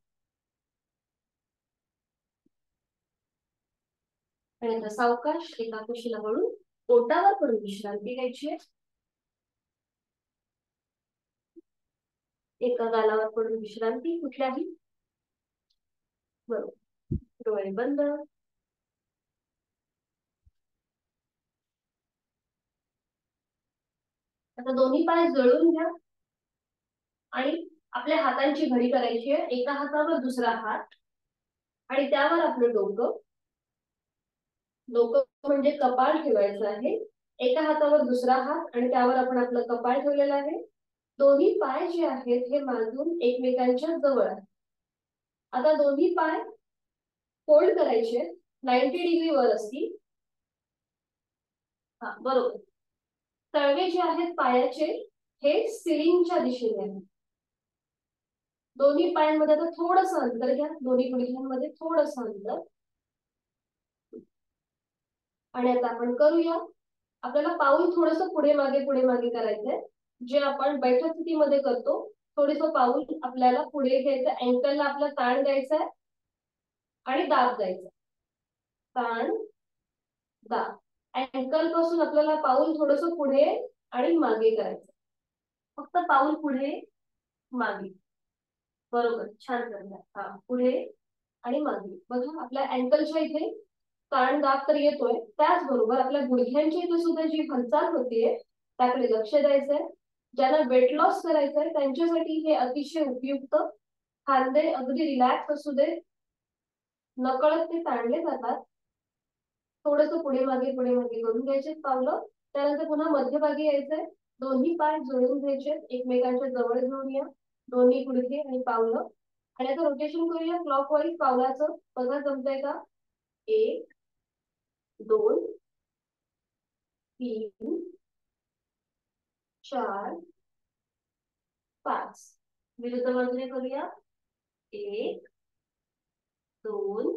आणि आता सावकाश एका कुशीला वळून पोटावर पडून विश्रांती घ्यायची आहे. एका गालावर पडून विश्रांती कुठल्याही. बरोबर, डोळे बंद. आता दोन्ही पाय जळून घ्या आणि आपल्या हातांची घडी करायची आहे. एका हातावर दुसरा हात आणि त्यावर आपलं डोकं. डोकं म्हणजे कपाळ ठेवायचं आहे. एका हातावर दुसरा हात आणि त्यावर आपण आपलं कपाळ ठेवलेलं आहे. दोन्ही पाय जे आहेत हे मागून एकमेकांच्या जवळ आहेत. आता दोन्ही पाय फोल्ड करायचे, 90 डिग्री वर असतील. हा बरोबर. तळवे जे आहेत पायाचे हे सिलिंगच्या दिशेने आहेत. दोन्ही पायांमध्ये आता थोडस अंतर घ्या, दोन्ही गुडघ्यांमध्ये थोडस अंतर. आणि आता आपण करूया. आपल्याला पाऊल थोडस पुढे मागे करायचंय, जे आपण बैठक स्थितीमध्ये करतो. थोडस पाऊल आपल्याला पुढे घ्यायचं, अँकलला आपला ताण द्यायचा आहे आणि दाब द्यायचा. ताण दाब. अँकल पासून आपल्याला पाऊल थोडस पुढे आणि मागे करायचं. फक्त पाऊल पुढे मागे. बरोबर, छान करणार. हा, पुढे आणि मागे. बघा आपल्या अँकलच्या इथे ताण दाब तर येतोय, त्याचबरोबर आपल्या गुडघ्यांच्या इथे सुद्धा जी हालचाल होतीये त्याकडे लक्ष द्यायचंय. ज्यांना वेट लॉस करायचंय त्यांच्यासाठी हे अतिशय उपयुक्त. खांदे अगदी रिलॅक्स असू दे, नकळत ते ताणले जातात. थोडस पुढे मागे करून घ्यायचे पावलं. त्यानंतर पुन्हा मध्यभागी यायचंय. दोन्ही पाय जोडून घ्यायचे, एकमेकांच्या जवळ घेऊन या. दोन्ही गुडघे आणि पावलं. आणि आता रोटेशन करूया क्लॉकवाईज पावलाचं. बघा जमतंय का? 1 2 3 4 5. विरुद्ध बाजूने करूया. 1 2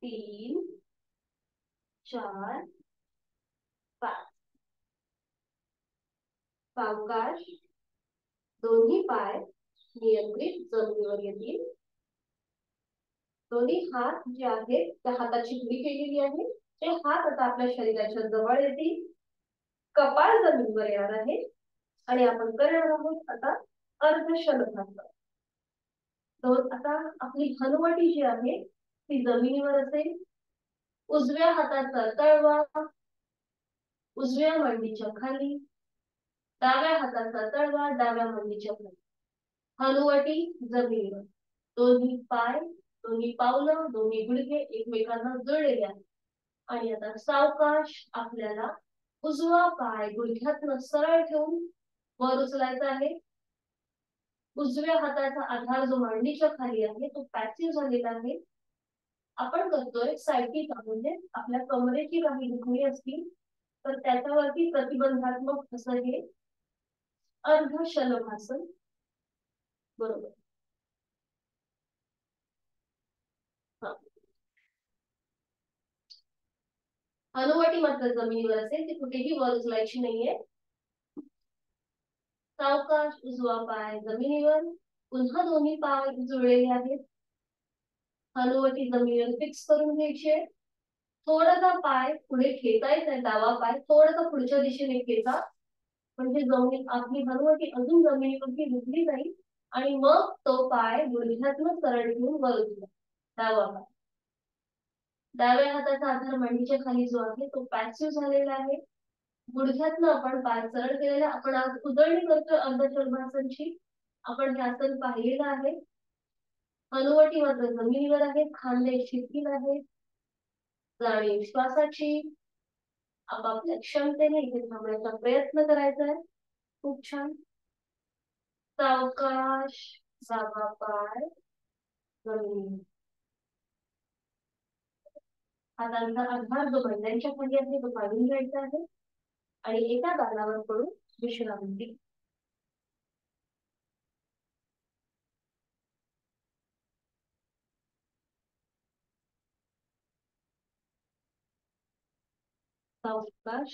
3 4 5. सावकाश दोन्ही पाय नियंत्रित जमिनीवर येतील. दोन्ही हात जे आहेत त्या हाताची घडी केलेली आहे, ते हात आता आपल्या शरीराच्या जवळ येतील. कपाळ जमिनीवर येणार आहे आणि आपण करणार आहोत आता अर्ध शलभासन. आता आपली हनुवटी जी आहे ती जमिनीवर असेल. उजव्या हाताचा तळवा उजव्या मांडीच्या खाली, डाव्या हाताचा तळवा डाव्या मांडीच्या खाली, हनुवटी जमिनीवर, दोन्ही पाय दोन्ही पावलं दोन्ही गुडघे एकमेकांना जुळलेले आहेत. आणि आता सावकाश आपल्याला उजवा पाय गुडघ्यातनं सरळ ठेवून वर उचलायचा आहे. उजव्या हाताचा आधार जो मांडीच्या खाली आहे तो पॅसिव्ह झालेला आहे. आपण करतोय सायटिका, म्हणजे आपल्या कमरेची काही दुखणी असतील तर त्याच्यावरती प्रतिबंधात्मक असं हे अर्ध शलभासन. बरोबर. हनुवटी मात्र जमिनीवर असेल, ती कुठेही वर उचलायची नाहीये. सावकाश उजवा पाय जमिनीवर, पुन्हा दोन्ही पाय जुळलेले आहेत. हनुवटी जमिनीवर फिक्स करून घ्यायची. थोडासा पाय पुढे खेचायचा, डावा पाय थोडासा पुढच्या दिशेने खेचा, म्हणजे जमीन आपली हनुवटी अजून जमिनीवरती घुसली जाईल आणि मग तो पाय गुडघ्यातून सरळ घेऊन वर उचला. डावा पाय. डाव्या हाताचा आधार मांडीच्या खाली जो आहे तो पॅसिव्ह झालेला आहे. गुडघ्यातनं आपण पाय सरळ केलेला. आपण आज उजळणी करतोय अर्धशलभासनची. आपण हे आसन पाहिलेलं आहे. हनुवटी मात्र जमिनीवर आहे, खांदे शिथिल आहेत. जाणीव श्वासाची. आपापल्या क्षमतेने इथे थांबण्याचा प्रयत्न करायचा आहे. खूप छान. सावकाश डावा पाय जमिनीवर. हातांचा आधार जो बंड्यांच्या खाली आहे तो काढून घ्यायचा आहे आणि एका दारावर पडून विश्रांती. सावकाश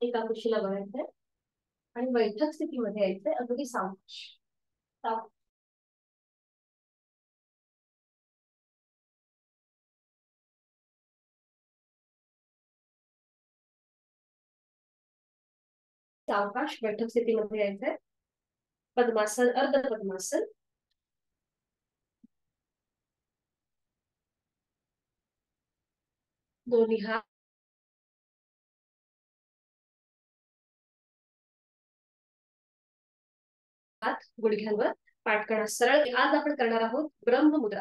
एका कुशीला बघायचंय आणि बैठक स्थितीमध्ये यायचंय, अगदी सावकाश. सावकाश बैठक स्थितीमध्ये यायचंय. पद्मासन अर्ध पद्मासन. दोन्ही हात गुडघ्यांवर, पाठकणा सरळ. आज आपण करणार आहोत ब्रह्ममुद्रा.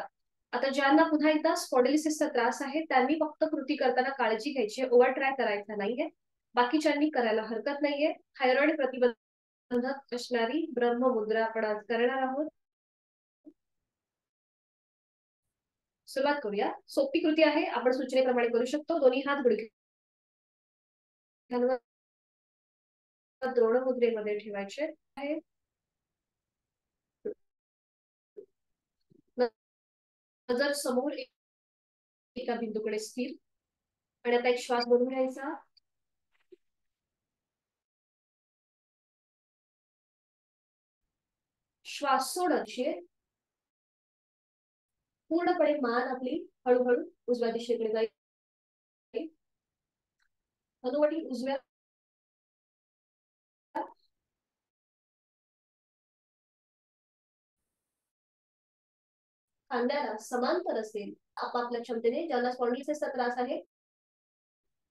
आता ज्यांना पुन्हा एकदा स्पॉन्डिलिसिसचा त्रास आहे त्यांनी फक्त कृती करताना काळजी घ्यायची, ओव्हर ट्राय करायचा नाहीये. बाकीच्यांनी करायला हरकत नाहीये. थायरॉइड प्रतिबंधक असणारी ब्रह्ममुद्रा आपण आज करणार आहोत. सुरुवात करूया. सोपी कृती आहे, आपण सूचनेप्रमाणे करू शकतो. दोन्ही हात गुडघ्यांवर द्रोण मुद्रेमध्ये ठेवायचे आहे. नजर समोर एका बिंदूकडे स्थिर. आणि आता एक श्वास भरून घ्यायचा. श्वास सोडायचे. पूर्णपणे मान आपली हळूहळू उजव्या दिशेकडे जाईल. हनुवटी उजव्या खांद्याला समांतर असेल. आपापल्या क्षमतेने. ज्यांना स्पॉन्डिलिसिसचा त्रास आहे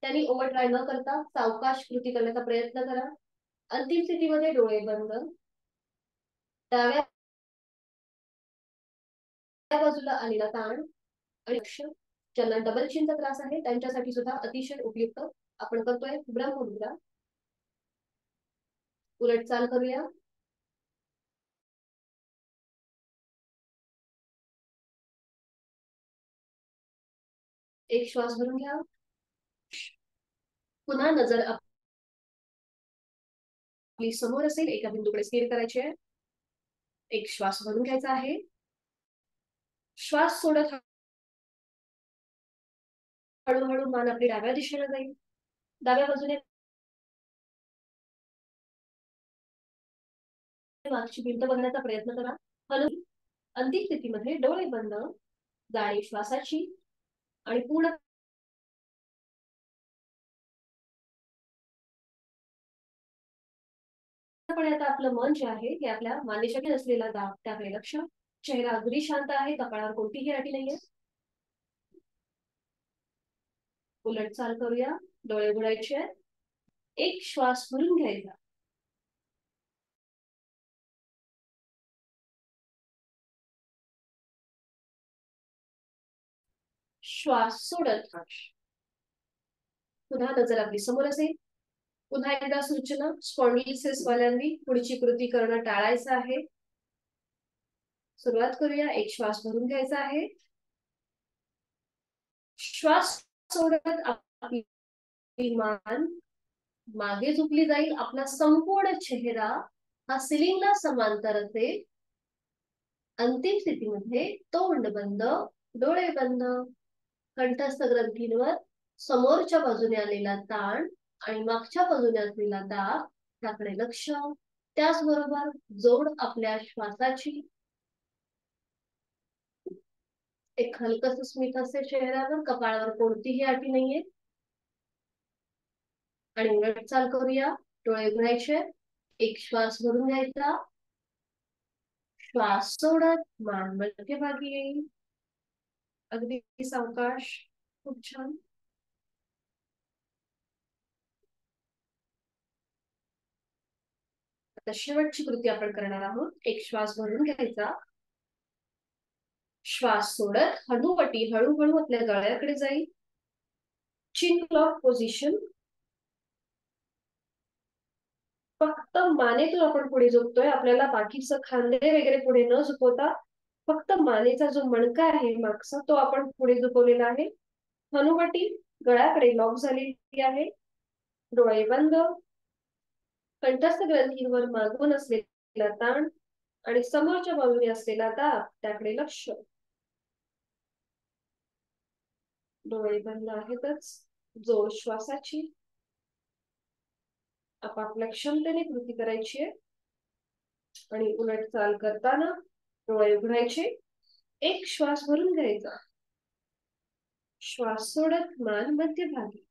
त्यांनी ओव्हर ट्राय न करता सावकाश कृती करण्याचा प्रयत्न करा. अंतिम स्थितीमध्ये डोळे बंद. डाव्या बाजूला आलेला ताण आणि लक्ष. ज्यांना डबल चिनचा त्रास आहे त्यांच्यासाठी सुद्धा अतिशय उपयुक्त. आपण करतोय ब्रह्ममुद्रा. उलट चाल करूया. एक श्वास भरून घ्या. पुन्हा नजर आपली समोर असेल, एका बिंदूकडे स्थिर करायची आहे. एक श्वास भरून घ्यायचा आहे. श्वास सोडत हळूहळू मान आपली डाव्या दिशेला जाईल. डाव्या बाजूने मागची भिंत बघण्याचा प्रयत्न करा. हलू. अंतिम स्थितीमध्ये डोळे बंद. जाणीव श्वासाची आणि पूर्णपणे आता आपलं मन जे आहे ते आपल्या मानेसाठी असलेला दाब त्याकडे लक्ष. चेहरा अगदी शांत आहे, कपाळावर कोणतीही अटी नाहीये. उलट चाल करूया. डोळे उघडायचे. एक श्वास भरून घ्यायचा. श्वास सोडत पुन्हा नजर आपली समोर असेल. पुन्हा एकदा सूचना, स्पॉन्डिलिसिस वाल्यांनी पुढची कृती करणं टाळायचं आहे. सुरुवात करूया. एक श्वास भरून घ्यायचा आहे. श्वास सोडत आपली मान मागे झुकली जाईल. आपला संपूर्ण चेहरा हा सिलिंगला समांतर असेल. अंतिम स्थितीमध्ये तोंड बंद, डोळे बंद. कंठस्थ ग्रंथींवर समोरच्या बाजूने आलेला ताण आणि मागच्या बाजूने असलेला दाब त्याकडे लक्ष. त्याचबरोबर जोड आपल्या श्वासाची. एक हलकस स्मित असेल चेहऱ्यावर, कपाळावर कोणतीही आटी नाहीये. आणि उलट चाल करूया. डोळे उघडायचे. एक श्वास भरून घ्यायचा. श्वास सोडत मान मध्यभागी येईल. अगदी सावकाश. खूप छान. आता शेवटची कृती आपण करणार आहोत. एक श्वास भरून घ्यायचा. श्वास सोडत हनुवटी हळूहळू आपल्या गळ्याकडे जाईल. चिन क्लॉक पोझिशन. फक्त मानेतून आपण पुढे झुकतोय. आपल्याला बाकीचं खांदे वगैरे पुढे न झुकवता फक्त मानेचा जो मणका आहे मागचा तो आपण पुढे झुकवलेला आहे. हनुवटी गळ्याकडे लॉक झालेली आहे. डोळे बंद. कंठस्थ ग्रंथींवर मागून असलेला ताण आणि समोरच्या बाजूने असलेला दाब त्याकडे लक्ष. डोळे बंद आहेतच. जोड श्वासाची. आपापल्या क्षमतेने कृती करायची आहे. आणि उलट चाल करताना डोळे उघडायचे. एक श्वास भरून घ्यायचा. श्वास सोडत मान मध्यभागी.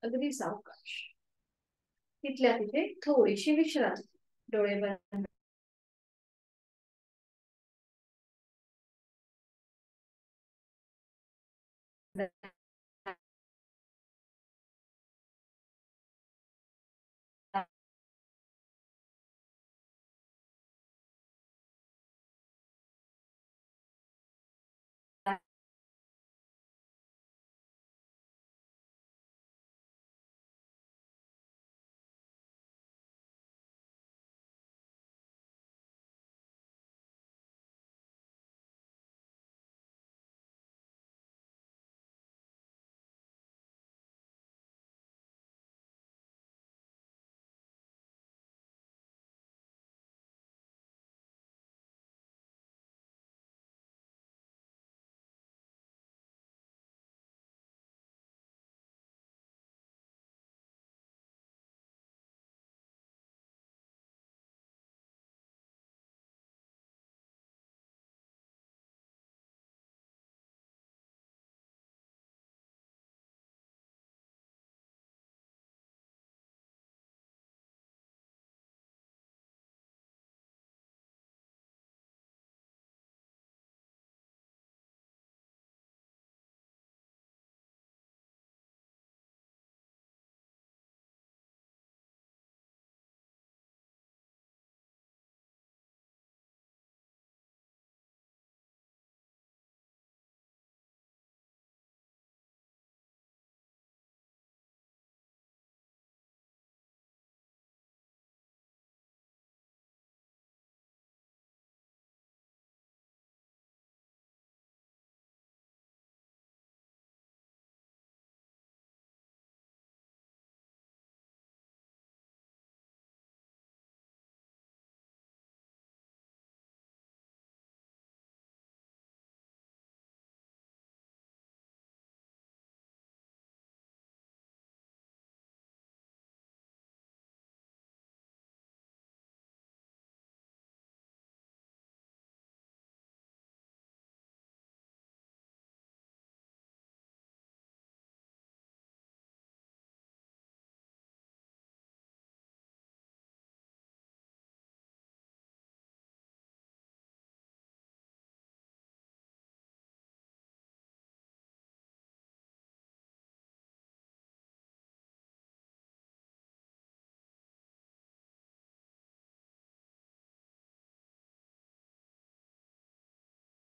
अगदी सावकाश. तिथल्या तिथे थोडीशी विश्रांती. डोळे बंद.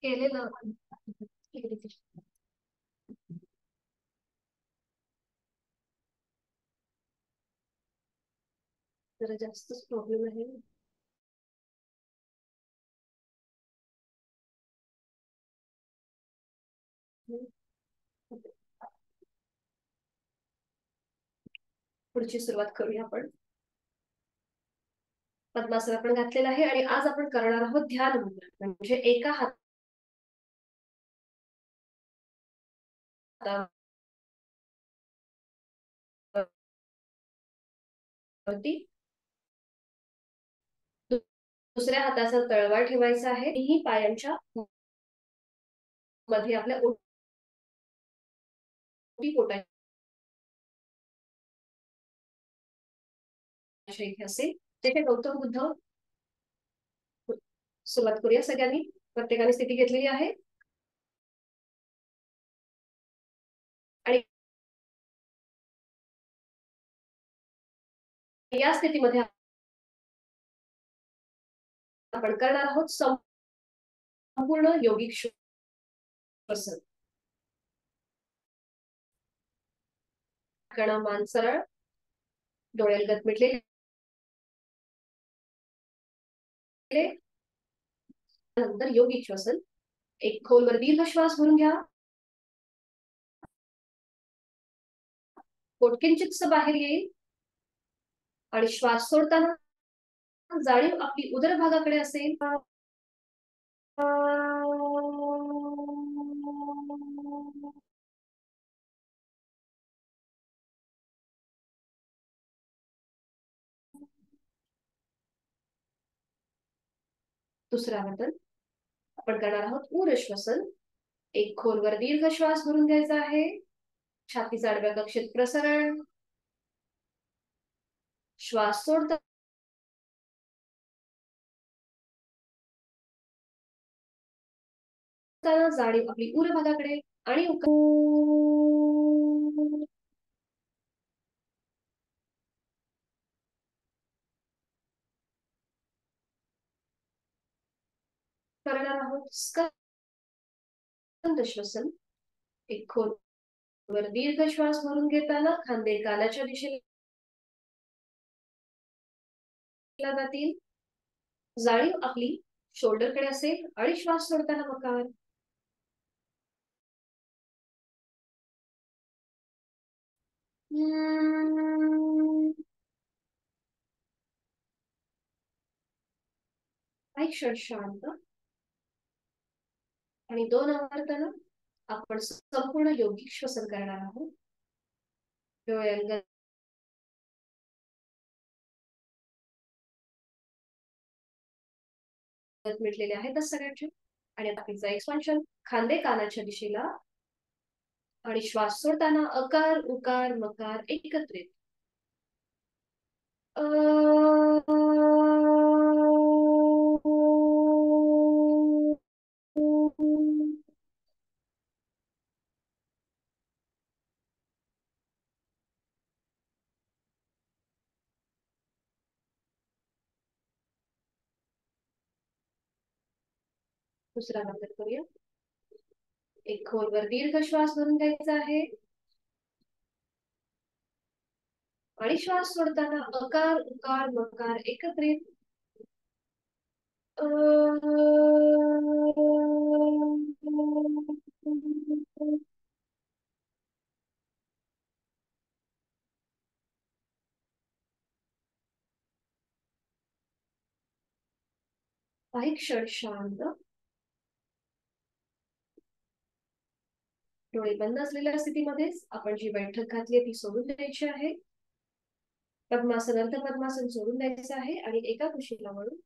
केलेलं. जरा जास्तच प्रॉब्लेम आहे. पुढची सुरुवात करूया आपण. पद्मासन आपण घातलेलं आहे आणि आज आपण करणार आहोत ध्यान मुद्रा, म्हणजे एका हातावरती दुसऱ्या हाताचा तळवा ठेवायचा आहे. ही पायांच्या मध्ये आपल्या ओटी पोटाच्या इथे असेल तेथे गौतम बुद्ध. सुरुवात करूया सगळ्यांनी. प्रत्येकाने स्थिती घेतलेली आहे आणि या स्थितीमध्ये आपण करणार आहोत संपूर्ण योगिक श्वसन. कणा मान सरळ, डोळे अलगद मिटलेले. नंतर योगिक श्वसन. एक खोलवर दीर्घ श्वास भरून घ्या. पोट किंचितस बाहेर येईल आणि श्वास सोडताना जाणीव आपली उदर भागाकडे असेल. दुसरा बदल आपण करणार आहोत ऊर श्वसन. एक खोलवर दीर्घ श्वास भरून घ्यायचा आहे. छातीचा आडव्या कक्षेत प्रसरण. श्वास सोडताना जाणीव आपली उर भागाकडे आणि करणार आहोत स्कंद श्वसन. एक खोलवर दीर्घ श्वास भरून घेताना खांदे कानाच्या दिशेला जातील. जाणीव आपली शोल्डर कडे असेल आणि श्वास सोडताना मकार. एक क्षण शांत आणि 2 आवर्तन आपण संपूर्ण योगिक श्वसन करणार आहोत. डोळे अलगद मिटलेले आहेत सगळ्यांचे. आणि बाकीचा एक्सपान्शन खांदे कानाच्या दिशेला आणि श्वास सोडताना अकार उकार मकार एकत्रित. दुसरा बदल करूया. एक खोलवर दीर्घ श्वास भरून घ्यायचा आहे आणि श्वास सोडताना अकार उकार मकार एकत्रित. काही क्षण शांत. डोळे बंद असलेल्या स्थितीमध्येच आपण जी बैठक घातली ती सोडून द्यायची आहे. पद्मासन अर्ध पद्मासन सोडून द्यायचं आहे आणि एका कुशीला वळून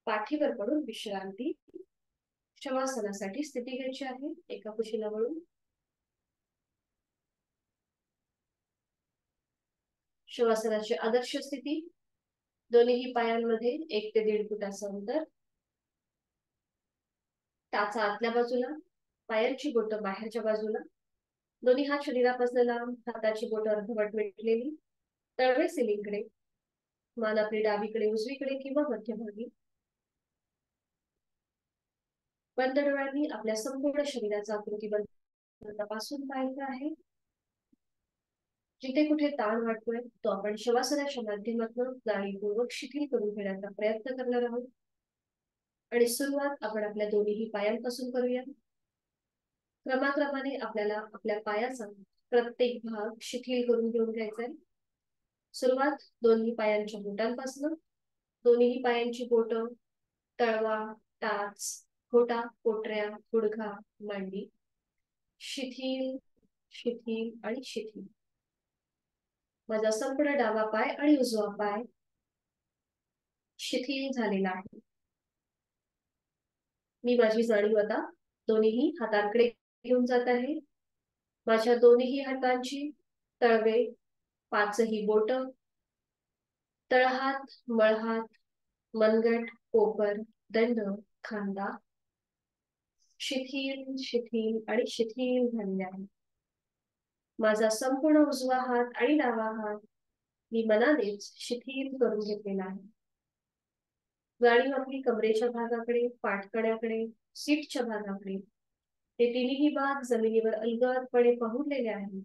पाठीवर पडून विश्रांती. शवासनासाठी स्थिती घ्यायची आहे. एका कुशीला वळून शवासनाची आदर्श स्थिती. दोन्ही पायांमध्ये 1 ते 1.5 फुटाचं अंतर. टाचा आतल्या बाजूला, पायांची बोटं बाहेरच्या बाजूला. दोन्ही हात शरीरापासून लांब. हाताची बोटं अर्धवट मिटलेली. तळवे सिलिंगकडे. मान आपली डावीकडे उजवीकडे किंवा मध्यभागी. बंद डोळ्यांनी आपल्या संपूर्ण शरीराचा आकृतीबंध तपासून पाहायचा आहे. जिथे कुठे ताण वाटतोय तो आपण शवासनाच्या माध्यमातून जाणीवपूर्वक शिथिल करून घेण्याचा प्रयत्न करणार आहोत. आणि सुरुवात आपण आपल्या दोन्ही पायांपासून करूया. क्रमाक्रमाने आपल्याला आपल्या पायाचा प्रत्येक भाग शिथिल करून घेऊन घ्यायचा आहे. सुरुवात दोन्ही पायांच्या बोटांपासून. दोन्ही पायांची बोट, तळवा, टाच, घोटा, पोटऱ्या, गुडघा, मांडी शिथिल, शिथिल आणि शिथिल. माझा संपूर्ण डावा पाय आणि उजवा पाय शिथिल झालेला आहे. मी माझी जाणीव आता दोन्ही हातांकडे घेऊन जात आहे. माझ्या दोन्ही हातांची तळवे, पाचही बोट, तळहात, मळहात, मनगट, कोपर, दंड, खांदा शिथिल, शिथिल आणि शिथिल झालेले आहे. माझा संपूर्ण उजवा हात आणि डावा हात मी मनानेच शिथिल करून घेतलेला आहे. जाणीव आपली कमरेच्या भागाकडे, पाठकड्याकडे, सीटच्या भागाकडे. ते तिन्ही भाग जमिनीवर अलगदपणे पहुडलेले आहेत.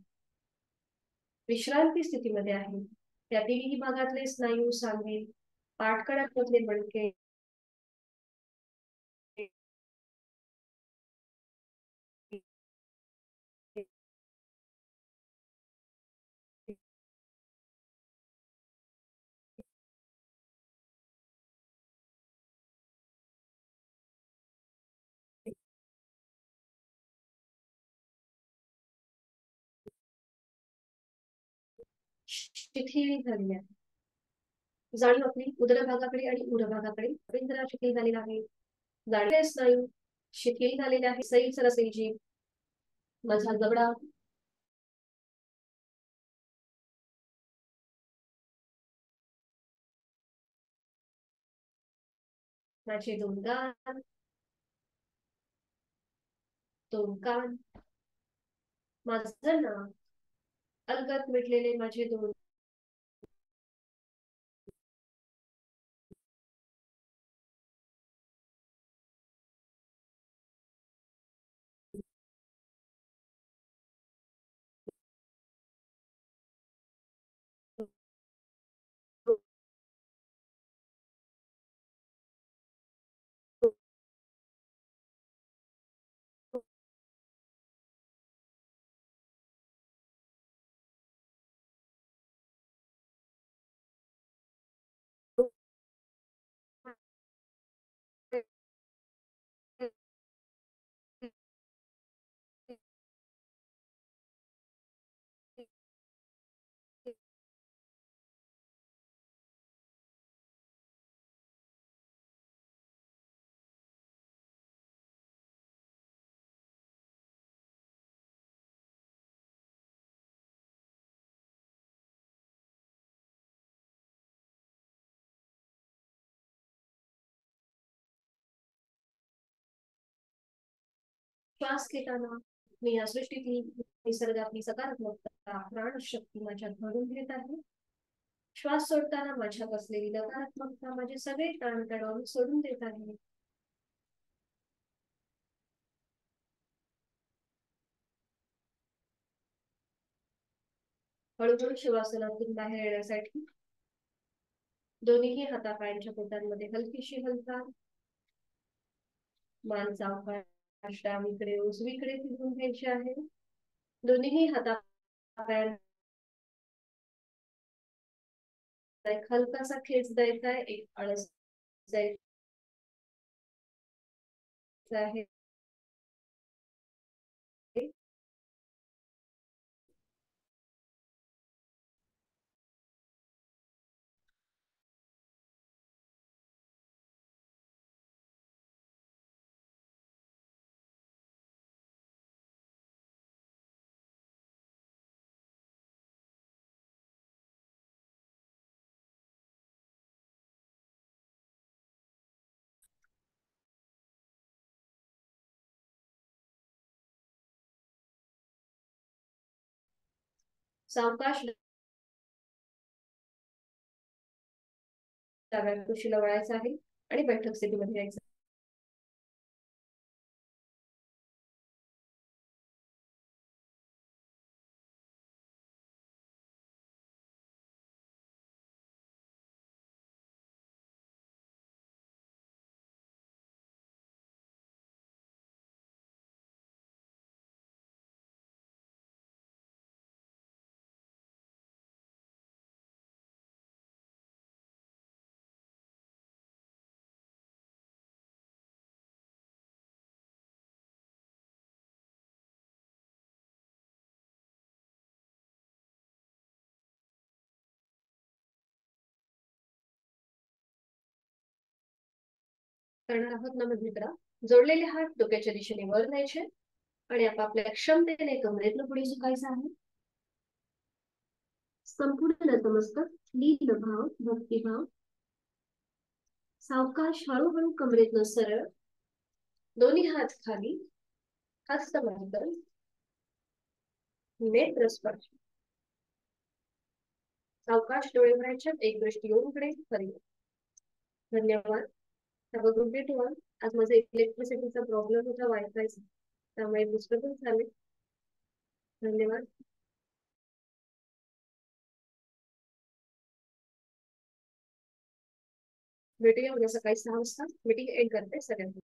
विश्रांती स्थितीमध्ये आहे. त्या तिन्ही भागातले स्नायू, सांधे, पाठकड्यातले मणके शिथिल झालेले आहेत. जाणीव आपली उदर भागाकडे आणि उर भागाकडे अविंद्रा शिथिल झालेला आहे. जाणीव स्नायू शिथिल झालेले आहे. सैल सरसेल जीभ, माझा जबडा, माझे दोन गाल, दोन कान, माझं नाक, अलगद मिटलेले माझे दोन श्वास घेताना मी या सृष्टीतील निसर्गातली सकारात्मकता, प्राणशक्ती माझ्यात भरून घेत आहे. श्वास सोडताना माझ्यात असलेली नकारात्मकता, माझे सगळे ताणतणाव सोडून देत आहे. हळूहळू शिवासनातून बाहेर येण्यासाठी दोन्ही हातापायांच्या बोटांमध्ये हलकीशी हालचाल. मान सावकाश डावीकडे उजवीकडे फिरवून घ्यायची आहे. दोन्ही हातापायांना एक हलकासा खेच द्यायचा आहे, एक आळस द्यायचा आहे. सावकाश डाव्या कुशीला वळायचं आहे आणि बैठक स्थितीमध्ये यायचं. करणार आहोत ना मित्रा. जोडलेले हात डोक्याच्या दिशेने वर न्यायचे आणि आपापल्या क्षमतेने कमरेतनं पुढे झुकायचं आहे. संपूर्ण नतमस्तक, लीन भाव, भक्तिभाव. सावकाश हळूहळू कमरेतनं सरळ, दोन्ही हात खाली, हस्तमैथुन, नेत्र स्पर्श. सावकाश डोळे उघडायचे, एक दृष्टी येऊन इकडे. धन्यवाद. Have a good day to all. आज माझा इलेक्ट्रिसिटीचा प्रॉब्लेम होता वायफायचा, त्यामुळे डिस्टर्बन्स झाले. धन्यवाद. भेटूया उद्या सकाळी 6 वाजता. मीटिंग एंड करते सगळ्यांना.